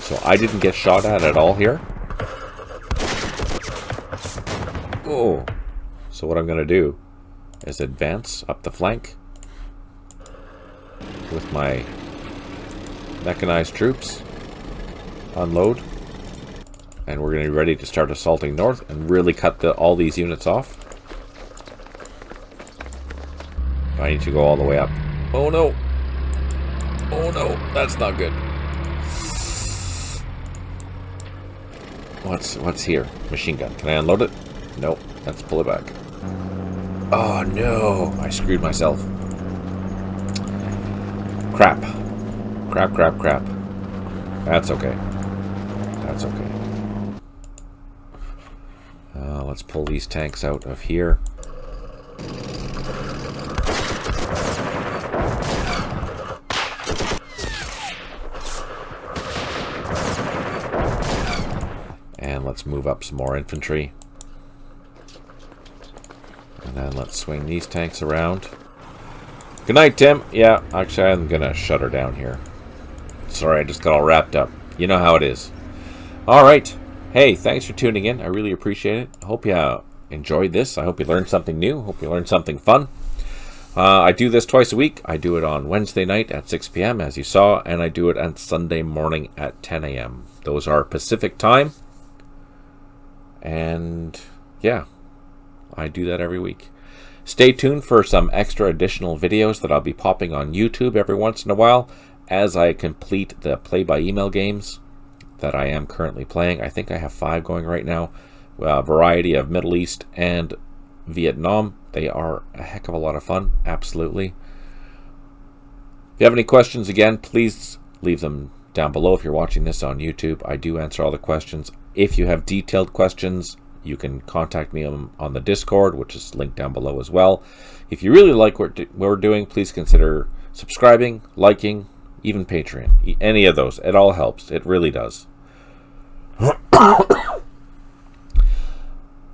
So I didn't get shot at all here. Oh. So what I'm going to do is advance up the flank with my mechanized troops. Unload. And we're going to be ready to start assaulting north and really cut all these units off. I need to go all the way up. Oh no! Oh no, that's not good. What's here? Machine gun. Can I unload it? Nope. Let's pull it back. Oh no! I screwed myself. Crap. Crap, crap, crap. That's okay. That's okay. Let's pull these tanks out of here. And let's move up some more infantry. And then let's swing these tanks around. Good night, Tim. Yeah, actually, I'm going to shut her down here. Sorry, I just got all wrapped up. You know how it is. All right. Hey, thanks for tuning in. I really appreciate it. I hope you enjoyed this. I hope you learned something new. Hope you learned something fun. I do this twice a week. I do it on Wednesday night at 6 p.m., as you saw, and I do it on Sunday morning at 10 a.m. Those are Pacific time. And yeah, I do that every week. Stay tuned for some extra additional videos that I'll be popping on YouTube every once in a while as I complete the play-by-email games that I am currently playing. I think I have 5 going right now. A variety of Middle East and Vietnam. They are a heck of a lot of fun. Absolutely. If you have any questions, again, please leave them down below if you're watching this on YouTube. I do answer all the questions. If you have detailed questions, you can contact me on the Discord, which is linked down below as well. If you really like what we're doing, please consider subscribing, liking, even Patreon. Any of those. It all helps. It really does.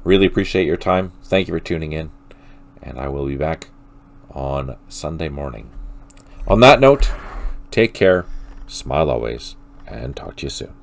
Really appreciate your time. Thank you for tuning in. And I will be back on Sunday morning. On that note, take care, smile always, and talk to you soon.